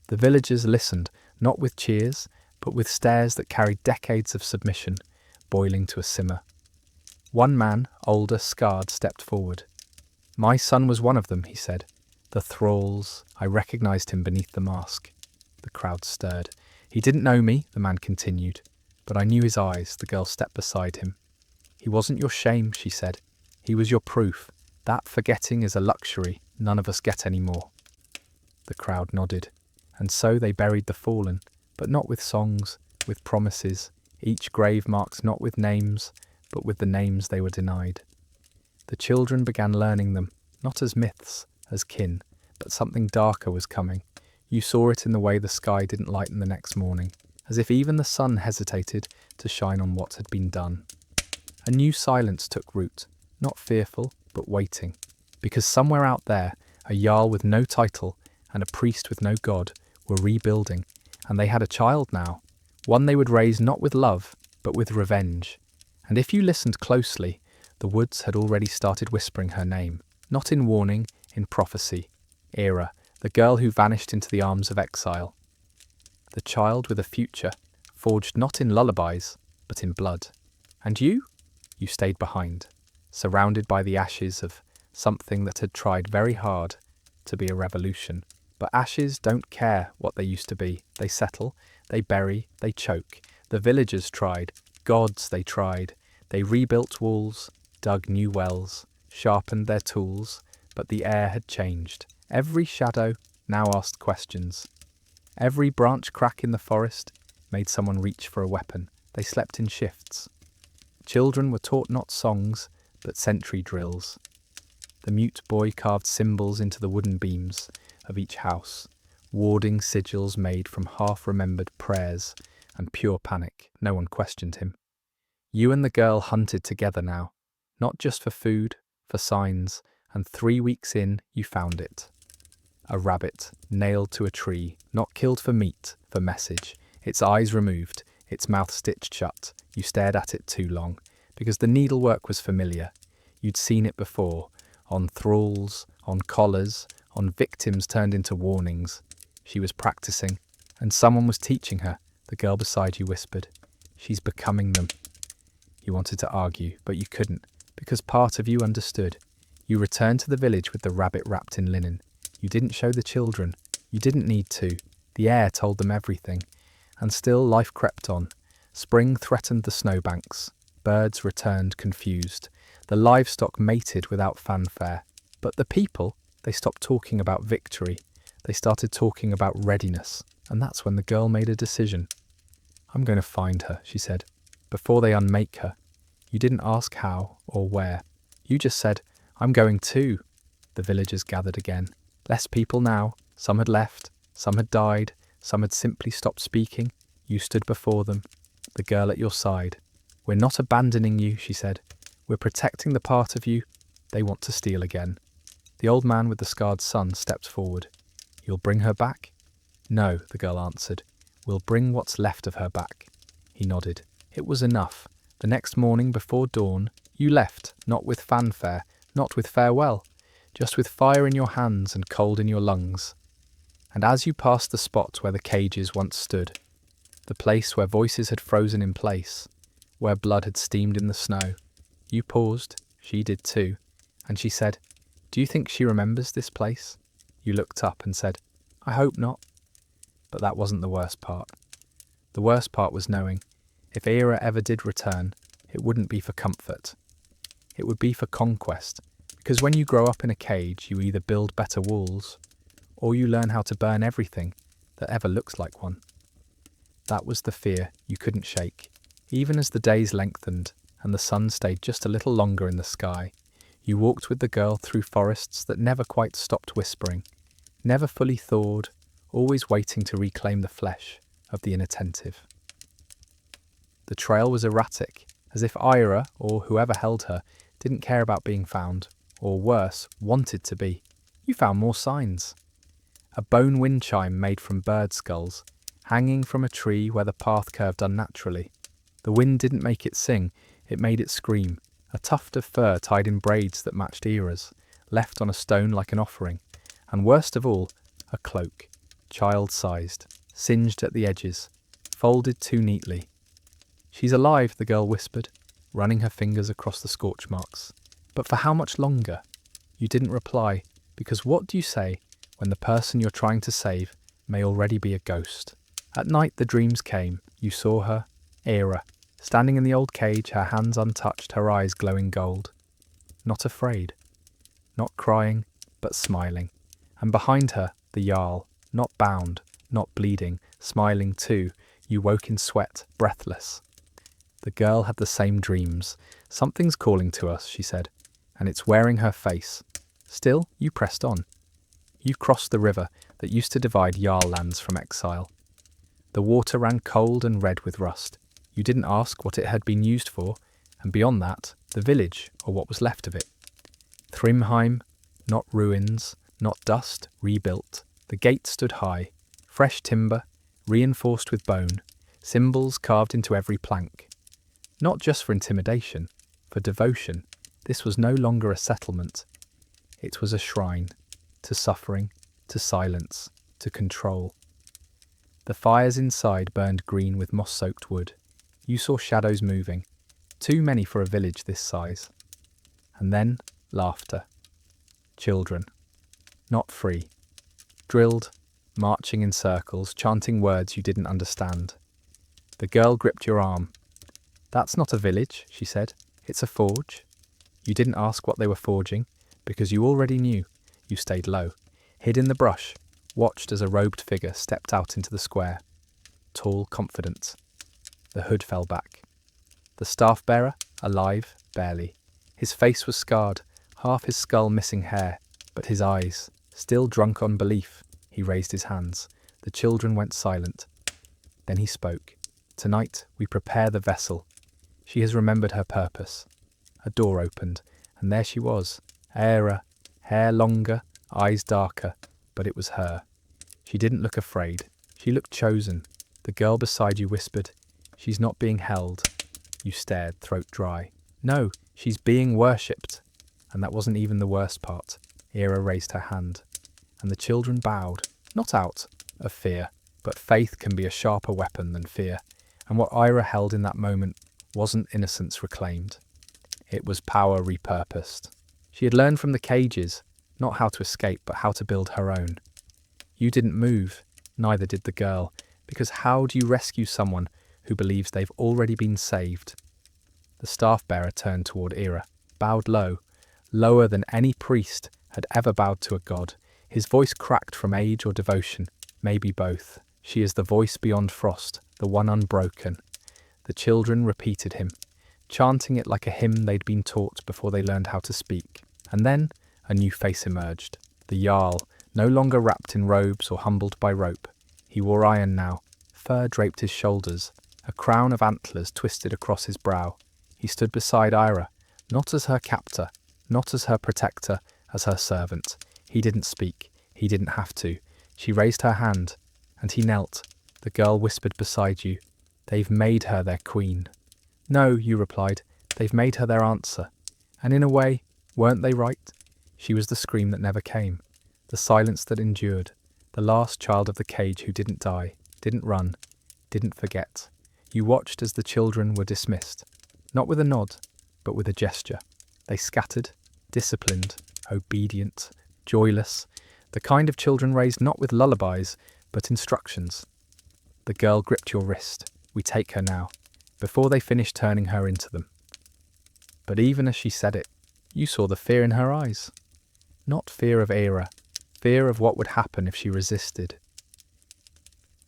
The villagers listened, not with cheers, but with stares that carried decades of submission, boiling to a simmer. One man, older, scarred, stepped forward. "My son was one of them," he said. "The thralls. I recognized him beneath the mask." The crowd stirred. "He didn't know me," the man continued, "but I knew his eyes." The girl stepped beside him. "He wasn't your shame," she said. "He was your proof. That forgetting is a luxury none of us get anymore." The crowd nodded. And so they buried the fallen, but not with songs, with promises, each grave marked not with names, but with the names they were denied. The children began learning them, not as myths, as kin, but something darker was coming. You saw it in the way the sky didn't lighten the next morning, as if even the sun hesitated to shine on what had been done. A new silence took root, not fearful, but waiting, because somewhere out there, a Jarl with no title and a priest with no god were rebuilding, and they had a child now, one they would raise not with love, but with revenge. And if you listened closely, the woods had already started whispering her name, not in warning, in prophecy. Era, the girl who vanished into the arms of exile. The child with a future, forged not in lullabies, but in blood. And you? You stayed behind, surrounded by the ashes of something that had tried very hard to be a revolution. But ashes don't care what they used to be. They settle, they bury, they choke. The villagers tried, gods they tried. They rebuilt walls, dug new wells, sharpened their tools, but the air had changed. Every shadow now asked questions. Every branch crack in the forest made someone reach for a weapon. They slept in shifts. Children were taught not songs, but sentry drills. The mute boy carved symbols into the wooden beams of each house, warding sigils made from half-remembered prayers and pure panic. No one questioned him. You and the girl hunted together now, not just for food, for signs, and 3 weeks in, you found it. A rabbit, nailed to a tree, not killed for meat, for message. Its eyes removed, its mouth stitched shut. You stared at it too long, because the needlework was familiar. You'd seen it before, on thralls, on collars, on victims turned into warnings. She was practicing, and someone was teaching her. The girl beside you whispered, "She's becoming them." You wanted to argue, but you couldn't, because part of you understood. You returned to the village with the rabbit wrapped in linen. You didn't show the children. You didn't need to. The air told them everything. And still life crept on. Spring threatened the snowbanks. Birds returned confused. The livestock mated without fanfare. But the people, they stopped talking about victory. They started talking about readiness. And that's when the girl made a decision. "I'm going to find her," she said, "before they unmake her." You didn't ask how or where. You just said, "I'm going too." The villagers gathered again. Less people now. Some had left. Some had died. Some had simply stopped speaking. You stood before them, the girl at your side. "We're not abandoning you," she said. "We're protecting the part of you they want to steal again." The old man with the scarred son stepped forward. "You'll bring her back?" "No," the girl answered. "We'll bring what's left of her back." He nodded. It was enough. The next morning before dawn, you left, not with fanfare, not with farewell, just with fire in your hands and cold in your lungs. And as you passed the spot where the cages once stood, the place where voices had frozen in place, where blood had steamed in the snow, you paused, she did too, and she said, "Do you think she remembers this place?" You looked up and said, "I hope not." But that wasn't the worst part. The worst part was knowing, if Era ever did return, it wouldn't be for comfort. It would be for conquest, because when you grow up in a cage, you either build better walls, or you learn how to burn everything that ever looks like one. That was the fear you couldn't shake. Even as the days lengthened and the sun stayed just a little longer in the sky, you walked with the girl through forests that never quite stopped whispering, never fully thawed, always waiting to reclaim the flesh of the inattentive. The trail was erratic, as if Ira, or whoever held her, didn't care about being found, or worse, wanted to be. You found more signs. A bone wind chime made from bird skulls, hanging from a tree where the path curved unnaturally. The wind didn't make it sing, it made it scream. A tuft of fur tied in braids that matched Era's, left on a stone like an offering. And worst of all, a cloak, child-sized, singed at the edges, folded too neatly. "She's alive," the girl whispered, running her fingers across the scorch marks. "But for how much longer?" You didn't reply, because what do you say when the person you're trying to save may already be a ghost? At night the dreams came. You saw her, Era, standing in the old cage, her hands untouched, her eyes glowing gold. Not afraid. Not crying, but smiling. And behind her, the Jarl, not bound, not bleeding, smiling too. You woke in sweat, breathless. The girl had the same dreams. "Something's calling to us," she said, "and it's wearing her face." Still, you pressed on. You crossed the river that used to divide Jarl lands from exile. The water ran cold and red with rust. You didn't ask what it had been used for, and beyond that, the village, or what was left of it. Thrymheim, not ruins, not dust, rebuilt. The gate stood high, fresh timber, reinforced with bone, symbols carved into every plank. Not just for intimidation, for devotion. This was no longer a settlement. It was a shrine, to suffering, to silence, to control. The fires inside burned green with moss-soaked wood. You saw shadows moving, too many for a village this size. And then, laughter. Children. Not free. Drilled, marching in circles, chanting words you didn't understand. The girl gripped your arm. "That's not a village," she said. "It's a forge." You didn't ask what they were forging, because you already knew. You stayed low, hid in the brush, watched as a robed figure stepped out into the square. Tall, confident. The hood fell back. The staff-bearer, alive, barely. His face was scarred, half his skull missing hair, but his eyes, still drunk on belief. He raised his hands. The children went silent. Then he spoke. "Tonight we prepare the vessel." She has remembered her purpose. A door opened, and there she was, Era, hair longer, eyes darker, but it was her. She didn't look afraid. She looked chosen. The girl beside you whispered, "She's not being held." You stared, throat dry. "No, she's being worshipped." And that wasn't even the worst part. Era raised her hand, and the children bowed, not out of fear, but faith can be a sharper weapon than fear. And what Ira held in that moment wasn't innocence reclaimed. It was power repurposed. She had learned from the cages, not how to escape, but how to build her own. You didn't move, neither did the girl, because how do you rescue someone who believes they've already been saved? The staff-bearer turned toward Era, bowed low, lower than any priest had ever bowed to a god. His voice cracked from age or devotion, maybe both. "She is the voice beyond frost, the one unbroken." The children repeated him, chanting it like a hymn they'd been taught before they learned how to speak. And then a new face emerged. The Jarl, no longer wrapped in robes or humbled by rope. He wore iron now. Fur draped his shoulders. A crown of antlers twisted across his brow. He stood beside Ira, not as her captor, not as her protector, as her servant. He didn't speak. He didn't have to. She raised her hand, and he knelt. The girl whispered beside you, "They've made her their queen." "No," you replied, "they've made her their answer." And in a way, weren't they right? She was the scream that never came, the silence that endured, the last child of the cage who didn't die, didn't run, didn't forget. You watched as the children were dismissed, not with a nod, but with a gesture. They scattered, disciplined, obedient, joyless, the kind of children raised not with lullabies, but instructions. The girl gripped your wrist. We take her now, before they finished turning her into them. But even as she said it, you saw the fear in her eyes. Not fear of Aira, fear of what would happen if she resisted.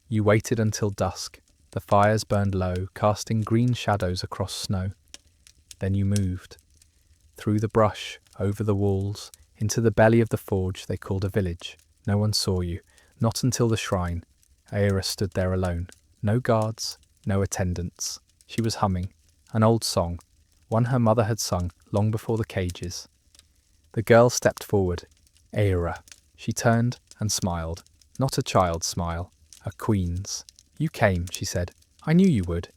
You waited until dusk. The fires burned low, casting green shadows across snow. Then you moved. Through the brush, over the walls, into the belly of the forge they called a village. No one saw you, not until the shrine. Aira stood there alone. No guards, no attendants. She was humming, an old song, one her mother had sung long before the cages. The girl stepped forward. Aira. She turned and smiled. Not a child's smile, a queen's. You came, she said. I knew you would.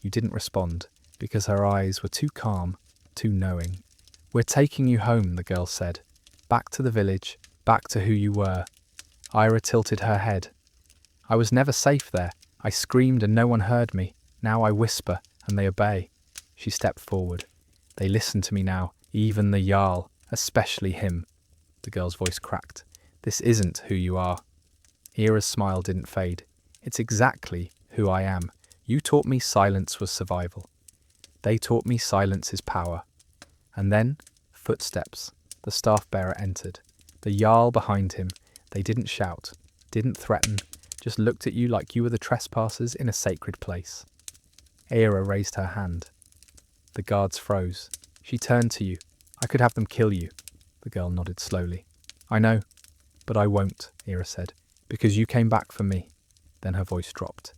You didn't respond, because her eyes were too calm, too knowing. We're taking you home, the girl said. Back to the village, back to who you were. Aira tilted her head. I was never safe there. I screamed and no one heard me. Now I whisper and they obey. She stepped forward. They listen to me now, even the Jarl, especially him. The girl's voice cracked. This isn't who you are. Aira's smile didn't fade. It's exactly who I am. You taught me silence was survival. They taught me silence is power. And then, footsteps. The staff bearer entered. The Jarl behind him. They didn't shout, didn't threaten, just looked at you like you were the trespassers in a sacred place. Aira raised her hand. The guards froze. She turned to you. I could have them kill you. The girl nodded slowly. I know, but I won't, Aira said, because you came back for me. Then her voice dropped.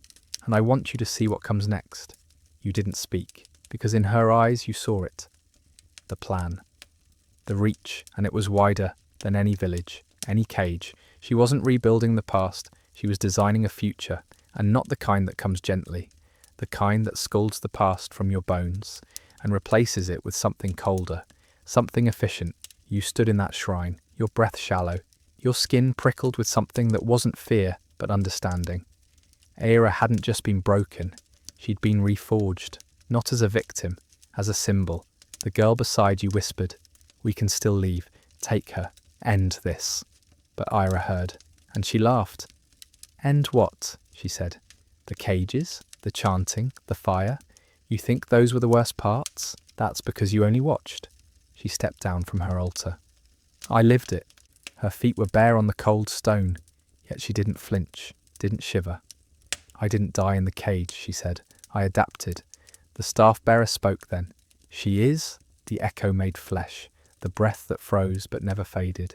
And I want you to see what comes next. You didn't speak, because in her eyes you saw it. The plan. The reach, and it was wider than any village, any cage. She wasn't rebuilding the past, she was designing a future, and not the kind that comes gently, the kind that scalds the past from your bones and replaces it with something colder, something efficient. You stood in that shrine, your breath shallow, your skin prickled with something that wasn't fear, but understanding. Aira hadn't just been broken, she'd been reforged, not as a victim, as a symbol. The girl beside you whispered, we can still leave, take her, end this. But Aira heard, and she laughed. End what? She said. The cages, the chanting, the fire. You think those were the worst parts? That's because you only watched. She stepped down from her altar. I lived it. Her feet were bare on the cold stone, yet she didn't flinch, didn't shiver. I didn't die in the cage, she said. I adapted. The staff bearer spoke then. She is, the echo made flesh, the breath that froze but never faded.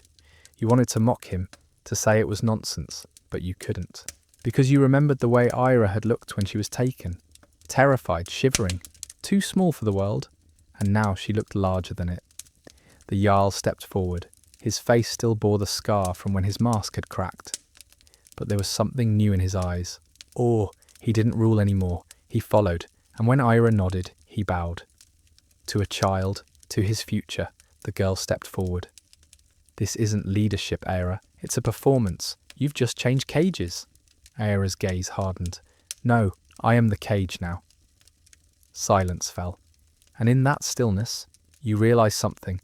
You wanted to mock him, to say it was nonsense, but you couldn't. Because you remembered the way Aira had looked when she was taken. Terrified, shivering, too small for the world, and now she looked larger than it. The Jarl stepped forward. His face still bore the scar from when his mask had cracked. But there was something new in his eyes. Awe. He didn't rule anymore. He followed, and when Aira nodded, he bowed. To a child, to his future, the girl stepped forward. This isn't leadership, Aira. It's a performance. You've just changed cages. Aira's gaze hardened. No, I am the cage now. Silence fell. And in that stillness, you realised something.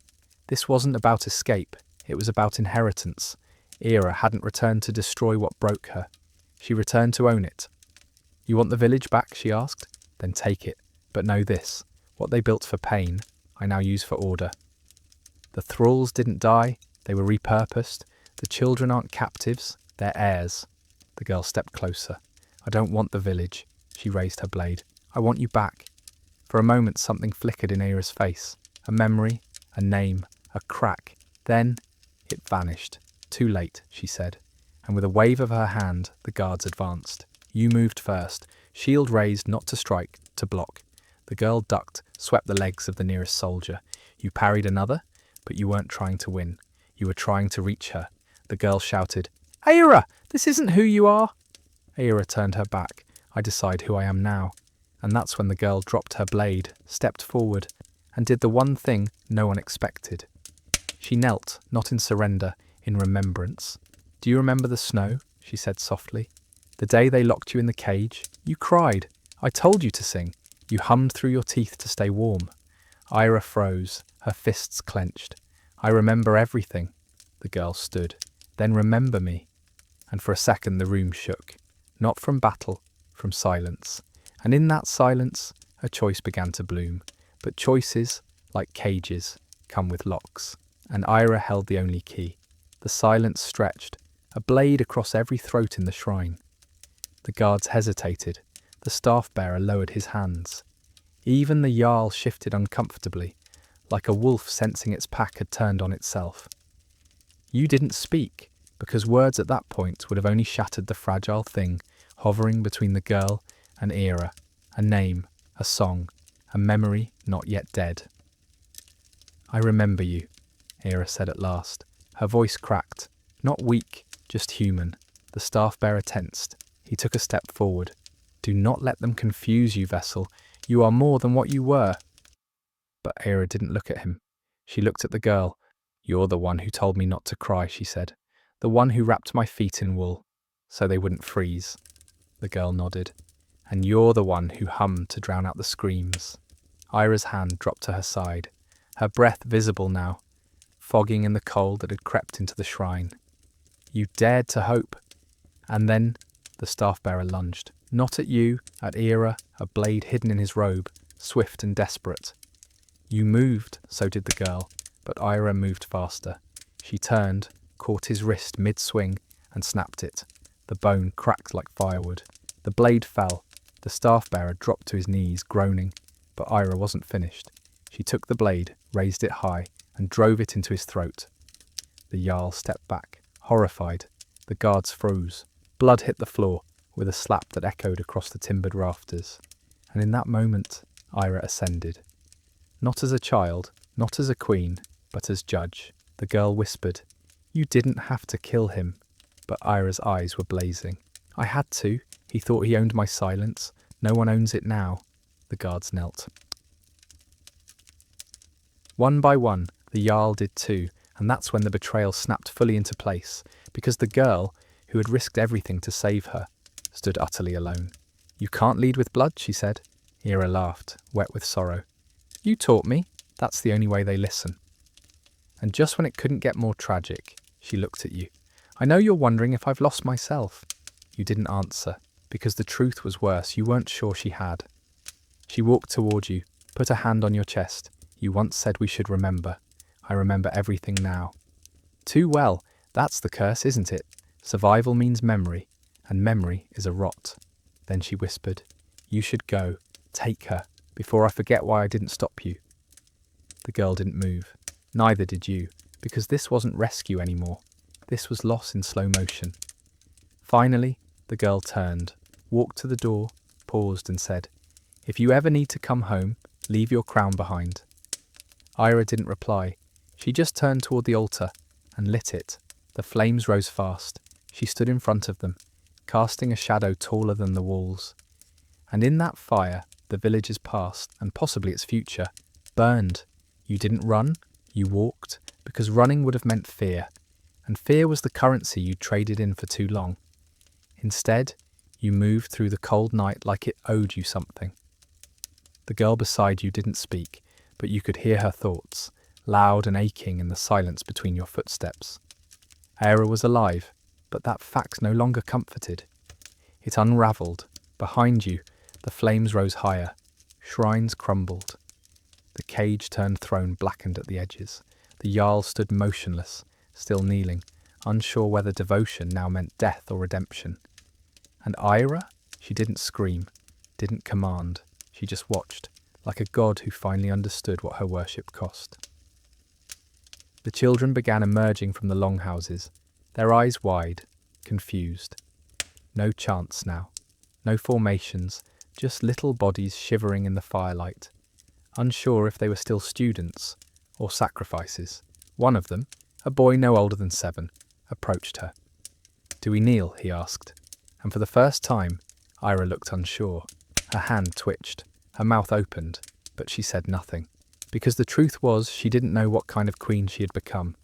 This wasn't about escape. It was about inheritance. Aira hadn't returned to destroy what broke her. She returned to own it. You want the village back, she asked? Then take it. But know this. What they built for pain, I now use for order. The thralls didn't die. They were repurposed. The children aren't captives. They're heirs. The girl stepped closer. I don't want the village. She raised her blade. I want you back. For a moment something flickered in Aira's face. A memory, a name, a crack. Then it vanished. Too late, she said. And with a wave of her hand, the guards advanced. You moved first. Shield raised not to strike, to block. The girl ducked, swept the legs of the nearest soldier. You parried another, but you weren't trying to win. You were trying to reach her. The girl shouted, Aira, this isn't who you are. Aira turned her back. I decide who I am now. And that's when the girl dropped her blade, stepped forward, and did the one thing no one expected. She knelt, not in surrender, in remembrance. Do you remember the snow? She said softly. The day they locked you in the cage, you cried. I told you to sing. You hummed through your teeth to stay warm. Aira froze, her fists clenched. I remember everything. The girl stood. Then remember me. And for a second the room shook. Not from battle, from silence. And in that silence, a choice began to bloom. But choices, like cages, come with locks. And Ira held the only key. The silence stretched, a blade across every throat in the shrine. The guards hesitated. The staff-bearer lowered his hands. Even the Jarl shifted uncomfortably, like a wolf sensing its pack had turned on itself. You didn't speak, because words at that point would have only shattered the fragile thing hovering between the girl and Era, a name, a song, a memory not yet dead. "I remember you," Era said at last. Her voice cracked, not weak, just human. The staff-bearer tensed. He took a step forward. "Do not let them confuse you, Vessel. You are more than what you were." But Era didn't look at him. She looked at the girl. "You're the one who told me not to cry," she said. "The one who wrapped my feet in wool, so they wouldn't freeze." The girl nodded. "And you're the one who hummed to drown out the screams." Ira's hand dropped to her side, her breath visible now, fogging in the cold that had crept into the shrine. "You dared to hope." And then the staff-bearer lunged. Not at you, at Era, a blade hidden in his robe, swift and desperate. You moved, so did the girl, but Ira moved faster. She turned, caught his wrist mid-swing, and snapped it. The bone cracked like firewood. The blade fell. The staff-bearer dropped to his knees, groaning, but Ira wasn't finished. She took the blade, raised it high, and drove it into his throat. The Jarl stepped back, horrified. The guards froze. Blood hit the floor, with a slap that echoed across the timbered rafters. And in that moment, Ira ascended. Not as a child, not as a queen, but as judge. The girl whispered, "You didn't have to kill him." But Ira's eyes were blazing. "I had to. He thought he owned my silence. No one owns it now." The guards knelt. One by one, the Jarl did too, and that's when the betrayal snapped fully into place, because the girl, who had risked everything to save her, stood utterly alone. "You can't lead with blood," she said. Era laughed, wet with sorrow. "You taught me. That's the only way they listen." And just when it couldn't get more tragic, she looked at you. "I know you're wondering if I've lost myself." You didn't answer, because the truth was worse. You weren't sure she had. She walked toward you, put a hand on your chest. "You once said we should remember. I remember everything now." "Too well. That's the curse, isn't it? Survival means memory, and memory is a rot." Then she whispered, "You should go. Take her, before I forget why I didn't stop you." The girl didn't move. Neither did you, because this wasn't rescue anymore. This was loss in slow motion. Finally, the girl turned, walked to the door, paused and said, "If you ever need to come home, leave your crown behind." Ira didn't reply. She just turned toward the altar and lit it. The flames rose fast. She stood in front of them, casting a shadow taller than the walls. And in that fire, the village's past, and possibly its future, burned. You didn't run, you walked, because running would have meant fear, and fear was the currency you traded in for too long. Instead, you moved through the cold night like it owed you something. The girl beside you didn't speak, but you could hear her thoughts, loud and aching in the silence between your footsteps. Era was alive, but that fact no longer comforted. It unravelled. Behind you, the flames rose higher. Shrines crumbled. The cage turned throne blackened at the edges. The Jarl stood motionless, still kneeling, unsure whether devotion now meant death or redemption. And Ira? She didn't scream, didn't command. She just watched, like a god who finally understood what her worship cost. The children began emerging from the longhouses, their eyes wide, confused. No chants now, no formations, just little bodies shivering in the firelight, unsure if they were still students or sacrifices. One of them, a boy no older than 7, approached her. "Do we kneel?" he asked, and for the first time, Ira looked unsure. Her hand twitched, her mouth opened, but she said nothing, because the truth was she didn't know what kind of queen she had become.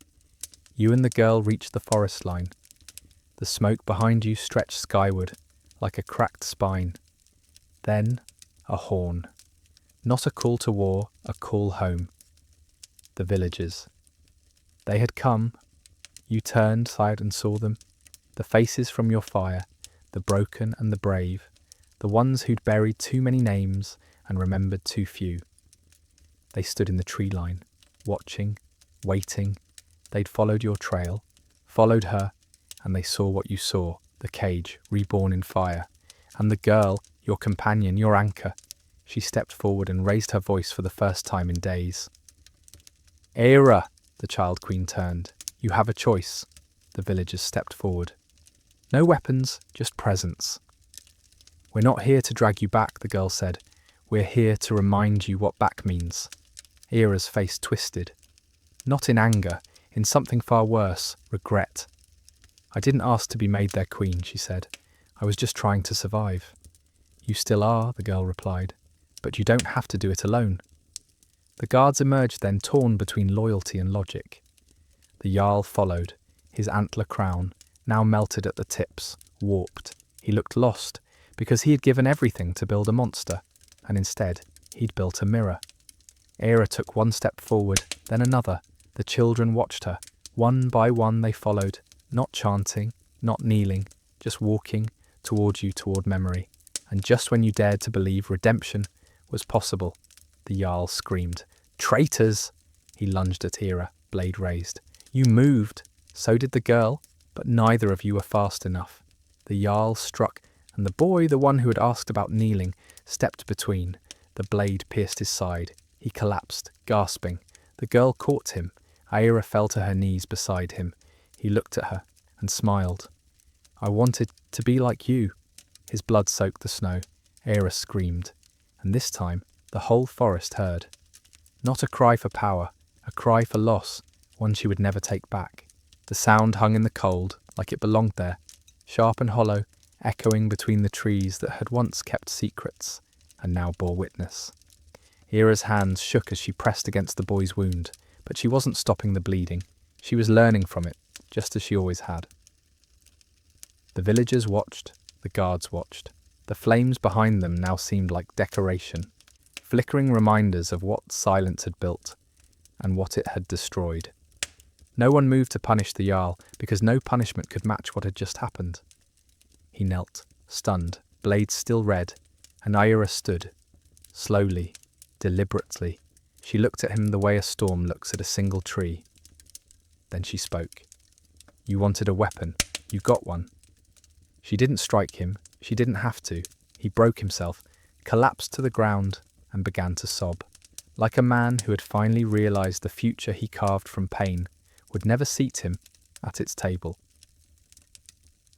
You and the girl reached the forest line. The smoke behind you stretched skyward, like a cracked spine. Then, a horn. Not a call to war, a call home. The villagers. They had come. You turned, sighed and saw them. The faces from your fire, the broken and the brave, the ones who'd buried too many names and remembered too few. They stood in the tree line, watching, waiting. They'd followed your trail, followed her, and they saw what you saw, the cage reborn in fire. And the girl, your companion, your anchor, she stepped forward and raised her voice for the first time in days. Era, the Child Queen turned. You have a choice. The villagers stepped forward. No weapons, just presence. We're not here to drag you back, the girl said. We're here to remind you what back means. Era's face twisted. Not in anger, in something far worse, regret. I didn't ask to be made their queen, she said. I was just trying to survive. You still are, the girl replied, but you don't have to do it alone. The guards emerged then, torn between loyalty and logic. The Jarl followed, his antler crown, now melted at the tips, warped. He looked lost, because he had given everything to build a monster, and instead he'd built a mirror. Era took one step forward, then another. The children watched her. One by one they followed, not chanting, not kneeling, just walking toward you, toward memory. And just when you dared to believe redemption was possible, the Jarl screamed. Traitors! He lunged at Era, blade raised. You moved, so did the girl, but neither of you were fast enough. The Jarl struck, and the boy, the one who had asked about kneeling, stepped between. The blade pierced his side. He collapsed, gasping. The girl caught him. Era fell to her knees beside him. He looked at her and smiled. I wanted to be like you. His blood soaked the snow. Era screamed, and this time the whole forest heard. Not a cry for power, a cry for loss, one she would never take back. The sound hung in the cold, like it belonged there, sharp and hollow, echoing between the trees that had once kept secrets, and now bore witness. Era's hands shook as she pressed against the boy's wound, but she wasn't stopping the bleeding. She was learning from it, just as she always had. The villagers watched, the guards watched. The flames behind them now seemed like decoration, flickering reminders of what silence had built, and what it had destroyed. No one moved to punish the Jarl, because no punishment could match what had just happened. He knelt, stunned, blade still red, and Era stood, slowly, deliberately. She looked at him the way a storm looks at a single tree. Then she spoke. You wanted a weapon. You got one. She didn't strike him. She didn't have to. He broke himself, collapsed to the ground, and began to sob, like a man who had finally realized the future he carved from pain would never seat him at its table.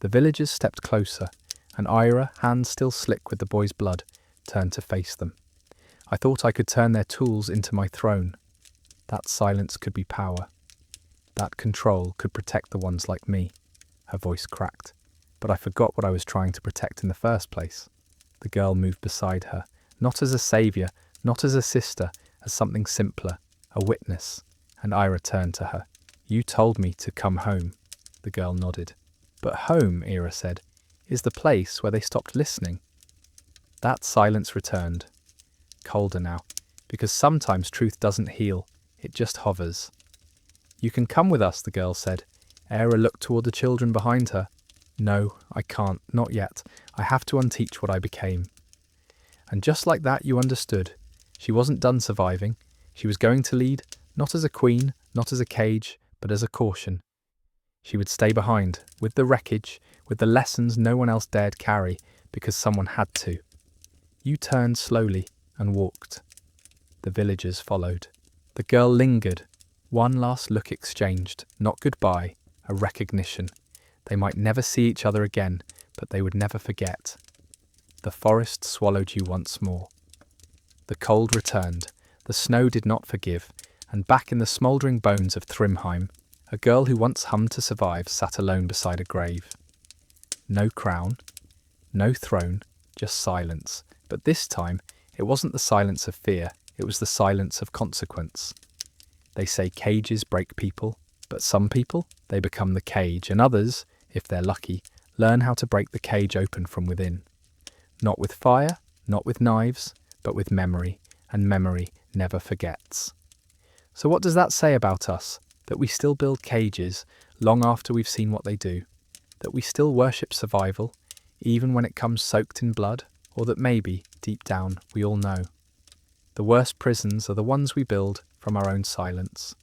The villagers stepped closer, and Ira, hands still slick with the boy's blood, turned to face them. I thought I could turn their tools into my throne. That silence could be power. That control could protect the ones like me. Her voice cracked, but I forgot what I was trying to protect in the first place. The girl moved beside her, not as a saviour, not as a sister, as something simpler, a witness, and Ira turned to her. You told me to come home. The girl nodded. But home, Ira said, is the place where they stopped listening. That silence returned, colder now, because sometimes truth doesn't heal, it just hovers. You can come with us, the girl said. Ira looked toward the children behind her. No, I can't, not yet. I have to unteach what I became. And just like that you understood. She wasn't done surviving. She was going to lead, not as a queen, not as a cage, but as a caution. She would stay behind, with the wreckage, with the lessons no one else dared carry, because someone had to. You turned slowly and walked. The villagers followed. The girl lingered. One last look exchanged, not goodbye, a recognition. They might never see each other again, but they would never forget. The forest swallowed you once more. The cold returned. The snow did not forgive, and back in the smouldering bones of Thrymheim, a girl who once hummed to survive sat alone beside a grave. No crown, no throne, just silence. But this time, it wasn't the silence of fear, it was the silence of consequence. They say cages break people, but some people, they become the cage, and others, if they're lucky, learn how to break the cage open from within. Not with fire, not with knives, but with memory, and memory never forgets. So what does that say about us? That we still build cages long after we've seen what they do? That we still worship survival, even when it comes soaked in blood, or that maybe, deep down, we all know. The worst prisons are the ones we build from our own silence.